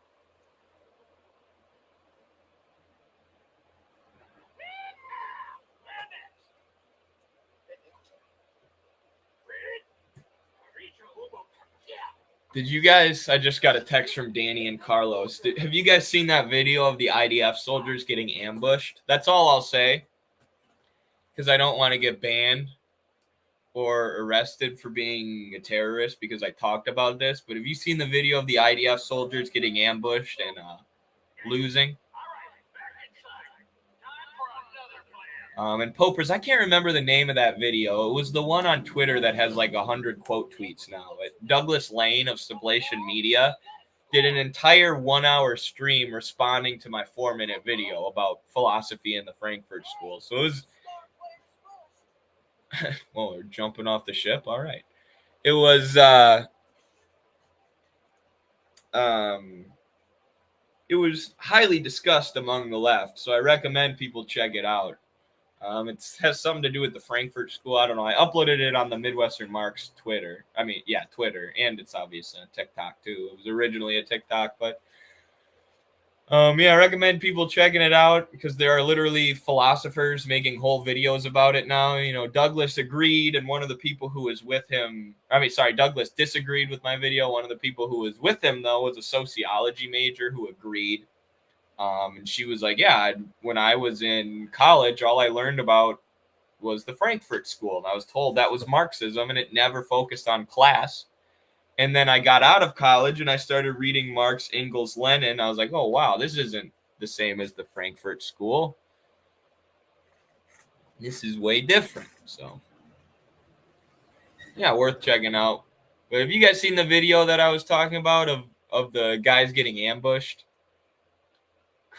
Did you guys? I just got a text from Danny and Carlos. Have you guys seen that video of the IDF soldiers getting ambushed? That's all I'll say, because I don't want to get banned or arrested for being a terrorist because I talked about this. But have you seen the video of the IDF soldiers getting ambushed and losing? And Popers, I can't remember the name of that video. It was the one on Twitter that has like 100 quote tweets now. Douglas Lane of Sublation Media did an entire 1 hour stream responding to my 4-minute video about philosophy in the Frankfurt School. So it was, well, we're jumping off the ship. All right. It was, it was highly discussed among the left. So I recommend people check it out. It has something to do with the Frankfurt School. I don't know. I uploaded it on the Midwestern Marx Twitter. Twitter, and it's obviously on TikTok too. It was originally a TikTok, but I recommend people checking it out because there are literally philosophers making whole videos about it now. You know, Douglas agreed, and one of the people who was with him, Douglas disagreed with my video. One of the people who was with him, though, was a sociology major who agreed. And she was like, yeah, when I was in college, all I learned about was the Frankfurt School. And I was told that was Marxism, and it never focused on class. And then I got out of college and I started reading Marx, Engels, Lenin. I was like, oh, wow, this isn't the same as the Frankfurt School. This is way different. So, yeah, worth checking out. But have you guys seen the video that I was talking about of the guys getting ambushed?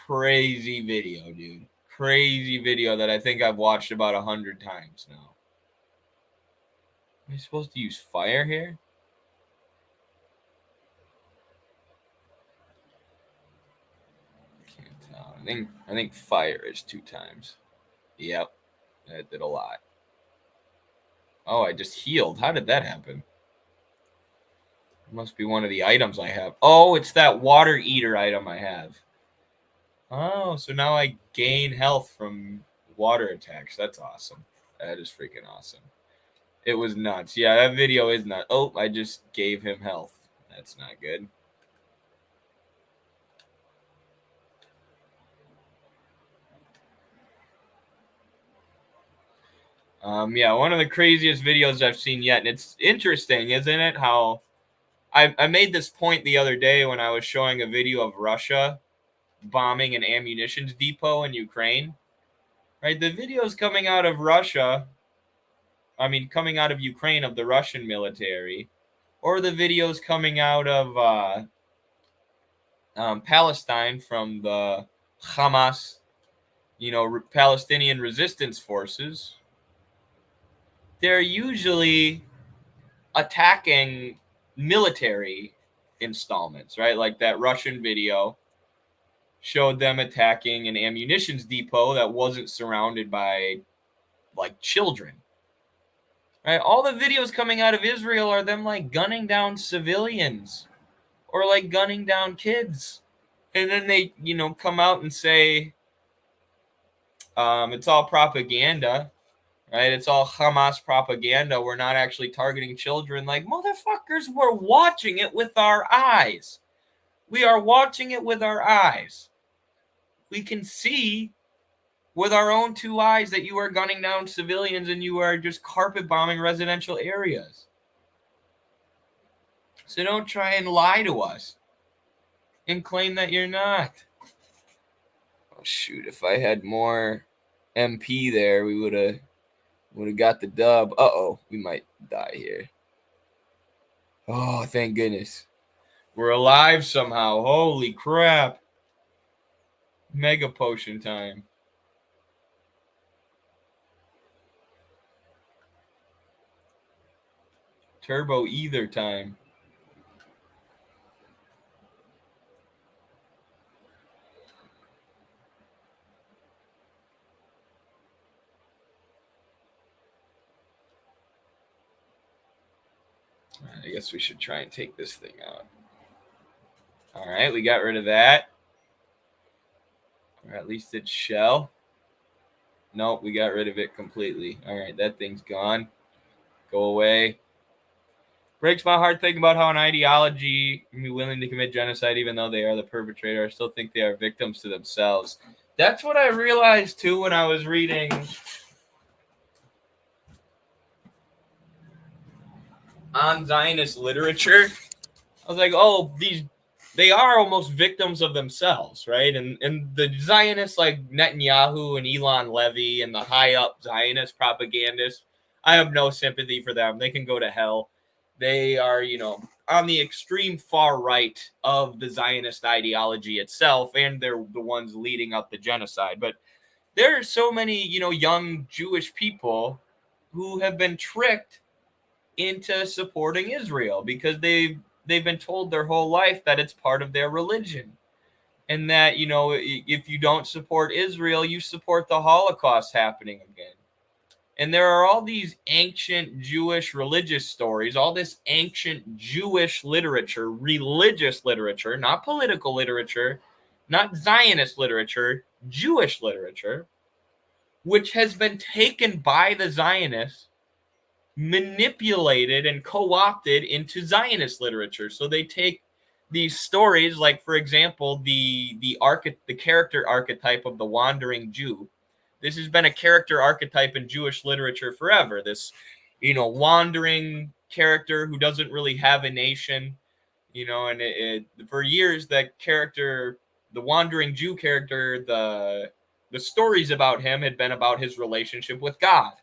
Crazy video, dude. Crazy video that I think I've watched about 100 times now. Am I supposed to use fire here? Can't tell. I think fire is 2 times. Yep. That did a lot. Oh, I just healed. How did that happen? It must be one of the items I have. Oh, it's that water eater item I have. Oh, so now I gain health from water attacks. That's awesome. That is freaking awesome. It was nuts. Yeah, that video is nuts. Oh, I just gave him health. That's not good. One of the craziest videos I've seen yet. And it's interesting, isn't it? How I made this point the other day when I was showing a video of Russia bombing an ammunition depot in Ukraine. Right? The videos coming out of Russia, coming out of Ukraine of the Russian military, or the videos coming out of Palestine from the Hamas, Palestinian resistance forces, they're usually attacking military installments, right? Like that Russian video showed them attacking an ammunitions depot that wasn't surrounded by like children. Right? All the videos coming out of Israel are them like gunning down civilians or like gunning down kids. And then they, come out and say it's all propaganda, right? It's all Hamas propaganda. We're not actually targeting children. Like, motherfuckers, we're watching it with our eyes. We are watching it with our eyes. We can see with our own 2 eyes that you are gunning down civilians and you are just carpet bombing residential areas. So don't try and lie to us and claim that you're not. Oh, shoot. If I had more MP there, we would have got the dub. Uh-oh. We might die here. Oh, thank goodness. We're alive somehow. Holy crap. Mega potion time. Turbo either time. I guess we should try and take this thing out. All right, we got rid of that. Or at least its shell. Nope, we got rid of it completely. All right, that thing's gone. Go away. Breaks my heart thinking about how an ideology can be willing to commit genocide even though they are the perpetrator. I still think they are victims to themselves. That's what I realized too when I was reading on Zionist literature. I was like, oh, they are almost victims of themselves, right? And the Zionists like Netanyahu and Elon Levy and the high up Zionist propagandists, I have no sympathy for them. They can go to hell. They are, on the extreme far right of the Zionist ideology itself, and they're the ones leading up the genocide. But there are so many, young Jewish people who have been tricked into supporting Israel because they've been told their whole life that it's part of their religion, and that if you don't support Israel, you support the Holocaust happening again. And there are all these ancient Jewish religious stories, all this ancient Jewish literature, religious literature, not political literature, not Zionist literature, Jewish literature, which has been taken by the Zionists, manipulated and co-opted into Zionist literature. So they take these stories, like for example, the character archetype of the wandering Jew. This has been a character archetype in Jewish literature forever. This, wandering character who doesn't really have a nation, and for years that character, the wandering Jew character, the stories about him had been about his relationship with God,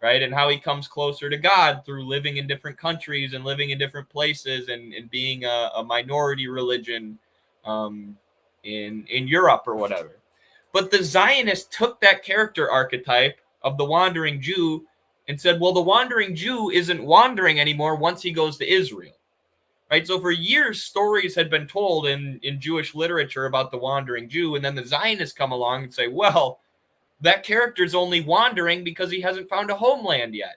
right? And how he comes closer to God through living in different countries and living in different places and being a minority religion in Europe or whatever. But the Zionists took that character archetype of the wandering Jew and said, well, the wandering Jew isn't wandering anymore once he goes to Israel, right? So for years, stories had been told in Jewish literature about the wandering Jew, and then the Zionists come along and say, well, that character's only wandering because he hasn't found a homeland yet.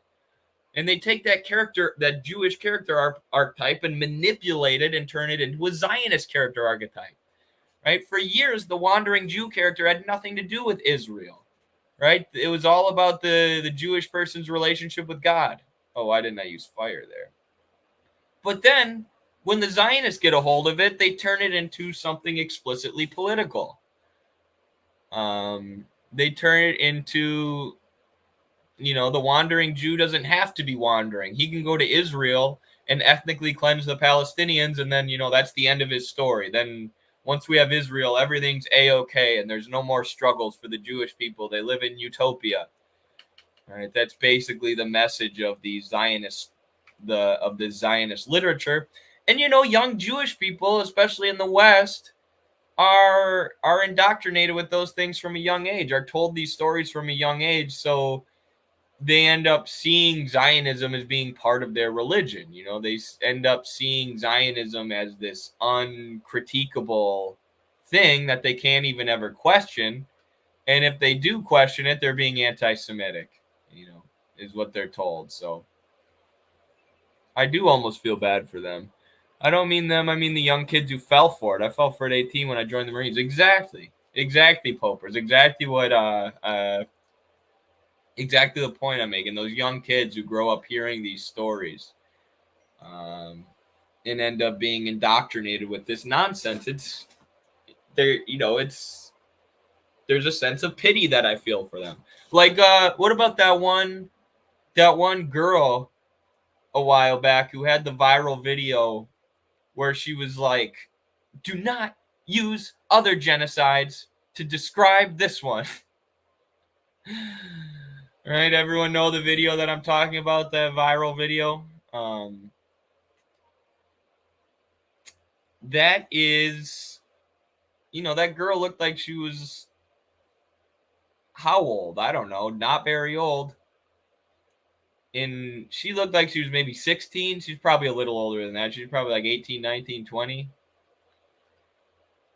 And they take that character, that Jewish character archetype, and manipulate it and turn it into a Zionist character archetype, right? For years, the wandering Jew character had nothing to do with Israel, right? It was all about the Jewish person's relationship with God. Oh, why didn't I use fire there? But then, when the Zionists get a hold of it, they turn it into something explicitly political. They turn it into, the wandering Jew doesn't have to be wandering. He can go to Israel and ethnically cleanse the Palestinians, and then, that's the end of his story. Then once we have Israel, everything's A-okay, and there's no more struggles for the Jewish people. They live in utopia. All right, that's basically the message of the Zionist, the Zionist literature. And young Jewish people, especially in the West, are indoctrinated with those things from a young age, are told these stories from a young age, so they end up seeing Zionism as being part of their religion. They end up seeing Zionism as this uncritiquable thing that they can't even ever question. And if they do question it, they're being anti-Semitic, is what they're told. So I do almost feel bad for them. I don't mean them. I mean the young kids who fell for it. I fell for it at 18 when I joined the Marines. Exactly, Popers. Exactly what exactly the point I'm making. Those young kids who grow up hearing these stories and end up being indoctrinated with this nonsense. It's there, there's a sense of pity that I feel for them. Like, what about that one girl a while back who had the viral video where she was like, "Do not use other genocides to describe this one." Right? Everyone know the video that I'm talking about, the viral video. That is, that girl looked like she was how old? I don't know, not very old. And she looked like she was maybe 16. She's probably a little older than that. She's probably like 18, 19, 20.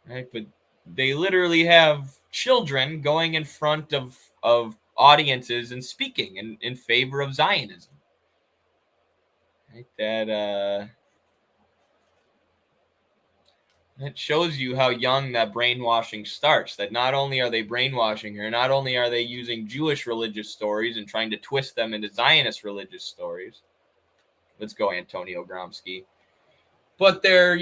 Right? But they literally have children going in front of audiences and speaking in favor of Zionism. Right? That shows you how young that brainwashing starts. That not only are they brainwashing her, not only are they using Jewish religious stories and trying to twist them into Zionist religious stories, Let's go, Antonio Gramsci. But they're,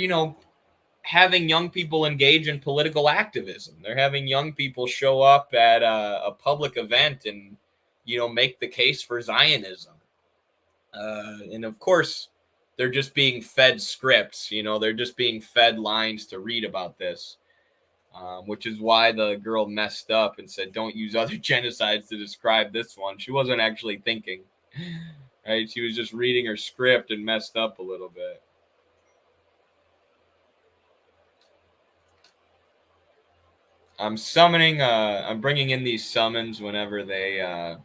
having young people engage in political activism. They're having young people show up at a public event and, make the case for Zionism. And of course, they're just being fed scripts. They're just being fed lines to read about this, which is why the girl messed up and said, don't use other genocides to describe this one. She wasn't actually thinking, right? She was just reading her script and messed up a little bit. I'm summoning, I'm bringing in these summons whenever they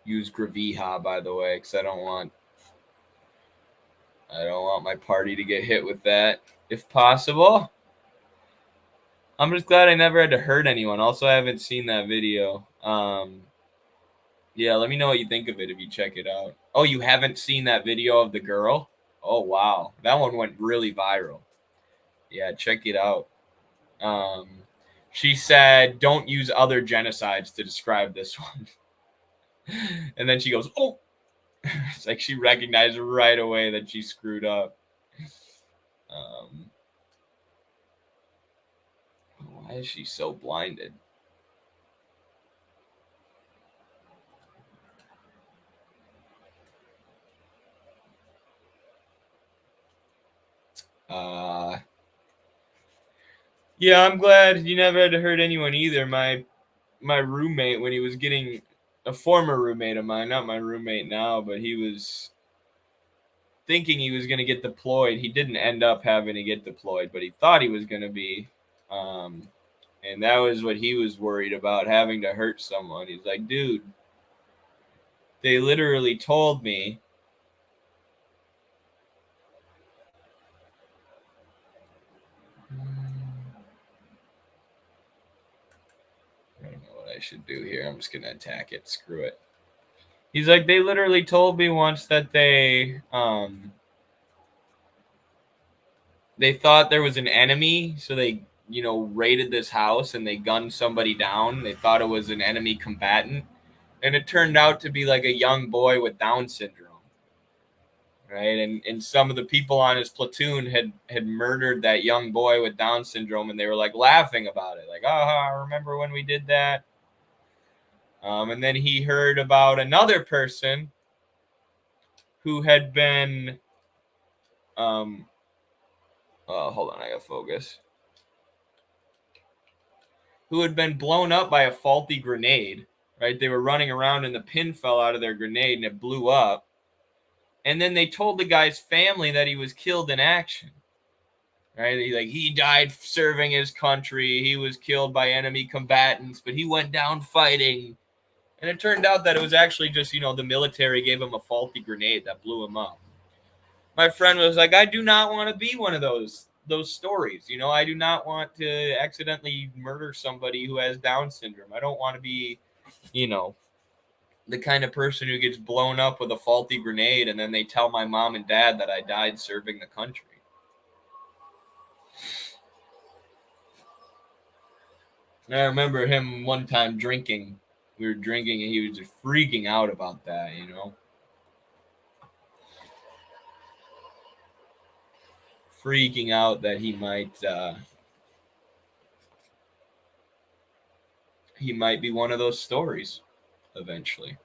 use Gravija, by the way, because I don't want my party to get hit with that, if possible. I'm just glad I never had to hurt anyone. Also, I haven't seen that video. Yeah, let me know what you think of it if you check it out. Oh, you haven't seen that video of the girl? Oh, wow. That one went really viral. Yeah, check it out. She said, don't use other genocides to describe this one. And then she goes, oh. It's like she recognized right away that she screwed up. Why is she so blinded? Yeah, I'm glad you never had to hurt anyone either. My roommate, when he was getting a former roommate of mine, not my roommate now, but he was thinking he was going to get deployed. He didn't end up having to get deployed, but he thought he was going to be. And that was what he was worried about, having to hurt someone. He's like, dude, they literally told me I don't know what I should do here. I'm just going to attack it. Screw it. He's like, they literally told me once that they thought there was an enemy, so they, raided this house and they gunned somebody down. They thought it was an enemy combatant, and it turned out to be like a young boy with Down syndrome, right? And some of the people on his platoon had murdered that young boy with Down syndrome, and they were like laughing about it, like, I remember when we did that. And then he heard about another person who had been hold on, I gotta focus. Who had been blown up by a faulty grenade, right? They were running around and the pin fell out of their grenade and it blew up. And then they told the guy's family that he was killed in action, right? He died serving his country. He was killed by enemy combatants, but he went down fighting. And it turned out that it was actually just, the military gave him a faulty grenade that blew him up. My friend was like, I do not want to be one of those stories. I do not want to accidentally murder somebody who has Down syndrome. I don't want to be, the kind of person who gets blown up with a faulty grenade and then they tell my mom and dad that I died serving the country. And I remember him one time drinking. We were drinking and he was just freaking out about that, freaking out that he might be one of those stories eventually.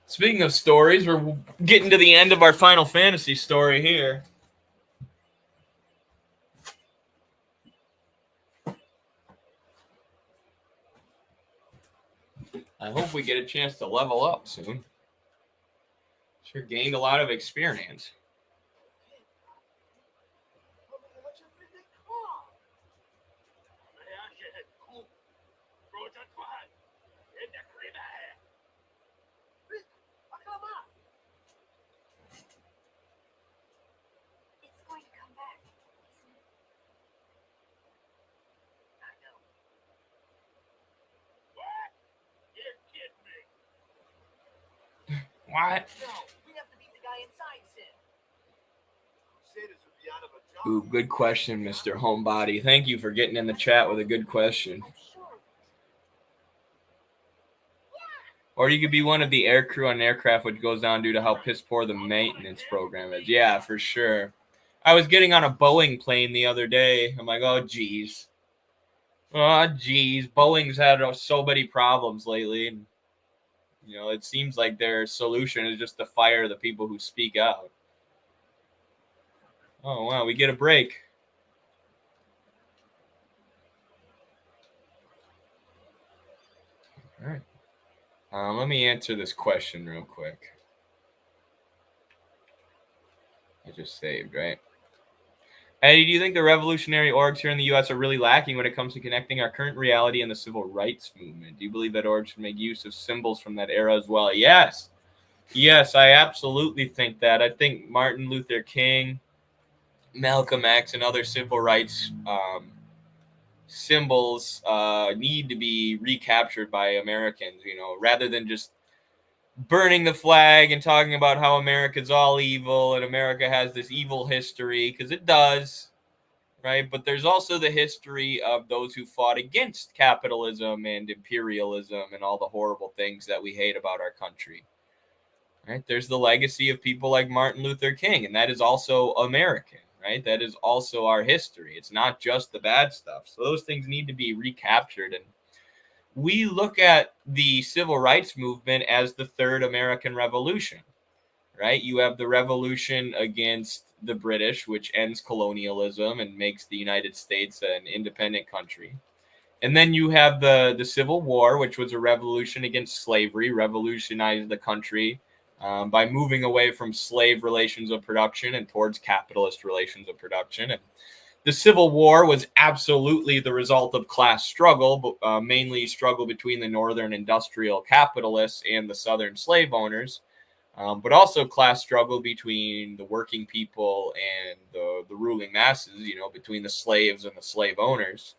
Speaking of stories, we're getting to the end of our Final Fantasy story here. I hope we get a chance to level up soon. Sure gained a lot of experience. It's going to come back, isn't it? I know. What? You're kidding me. What? No, we have to beat the guy inside Sid. Sid is out of a job. Ooh, good question, Mr. Homebody. Thank you for getting in the chat with a good question. I'm sure of it. Yeah! Or you could be one of the air crew on an aircraft which goes down due to how piss poor the maintenance program is. Yeah, for sure. I was getting on a Boeing plane the other day. I'm like, oh, geez. Oh, geez. Boeing's had so many problems lately. And, it seems like their solution is just to fire the people who speak out. Oh, wow. We get a break. All right. Let me answer this question real quick. I just saved, right? Eddie, do you think the revolutionary orgs here in the U.S. are really lacking when it comes to connecting our current reality and the civil rights movement? Do you believe that orgs should make use of symbols from that era as well? Yes. Yes, I absolutely think that. I think Martin Luther King, Malcolm X, and other civil rights symbols need to be recaptured by Americans, rather than just burning the flag and talking about how America's all evil and America has this evil history, because it does. Right, but there's also the history of those who fought against capitalism and imperialism and all the horrible things that we hate about our country. Right, there's the legacy of people like Martin Luther King, and that is also American. Right, that is also our history. It's not just the bad stuff. So those things need to be recaptured. And we look at the civil rights movement as the third American Revolution. Right, you have the revolution against the British, which ends colonialism and makes the United States an independent country. And then you have the Civil War, which was a revolution against slavery, revolutionized the country by moving away from slave relations of production and towards capitalist relations of production. And the Civil War was absolutely the result of class struggle, mainly struggle between the northern industrial capitalists and the southern slave owners. But also class struggle between the working people and the ruling masses, between the slaves and the slave owners.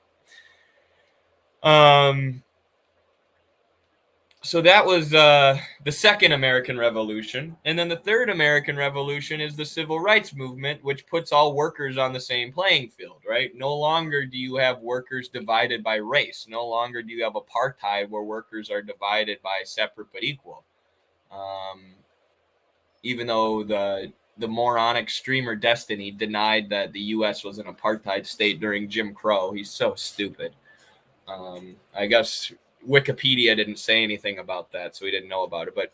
So that was the second American Revolution. And then the third American Revolution is the Civil Rights Movement, which puts all workers on the same playing field, right? No longer do you have workers divided by race. No longer do you have apartheid where workers are divided by separate but equal. Even though the moronic streamer Destiny denied that the U.S. was an apartheid state during Jim Crow. He's so stupid. I guess Wikipedia didn't say anything about that, so he didn't know about it. But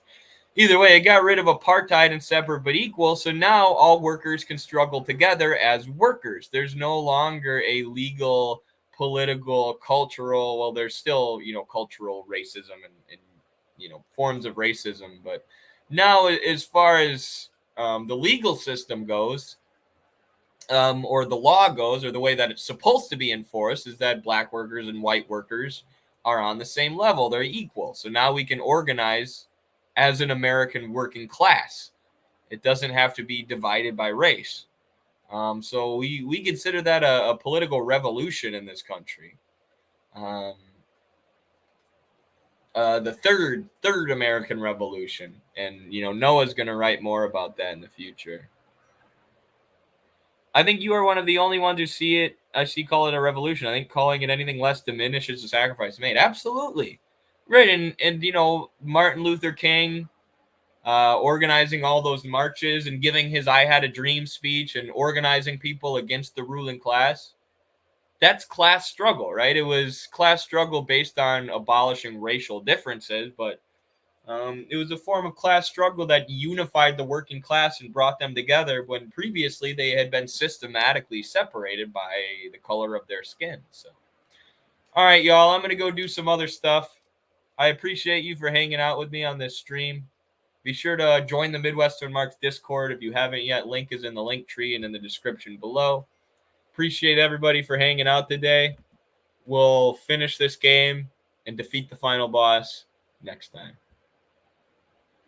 either way, it got rid of apartheid and separate but equal, so now all workers can struggle together as workers. There's no longer a legal, political, cultural, well, there's still, cultural racism and forms of racism, but now, as far as the legal system goes, or the law goes, or the way that it's supposed to be enforced, is that black workers and white workers are on the same level. They're equal. So now we can organize as an American working class. It doesn't have to be divided by race. So we consider that a political revolution in this country. The third American Revolution, and Noah's going to write more about that in the future. I think you are one of the only ones who see it. I see call it a revolution. I think calling it anything less diminishes the sacrifice made. Absolutely, right. And Martin Luther King organizing all those marches and giving his "I Had a Dream" speech and organizing people against the ruling class. That's class struggle, right? It was class struggle based on abolishing racial differences, but it was a form of class struggle that unified the working class and brought them together when previously they had been systematically separated by the color of their skin. So, all right, y'all, I'm going to go do some other stuff. I appreciate you for hanging out with me on this stream. Be sure to join the Midwestern Marks Discord if you haven't yet. Link is in the link tree and in the description below. Appreciate everybody for hanging out today. We'll finish this game and defeat the final boss next time.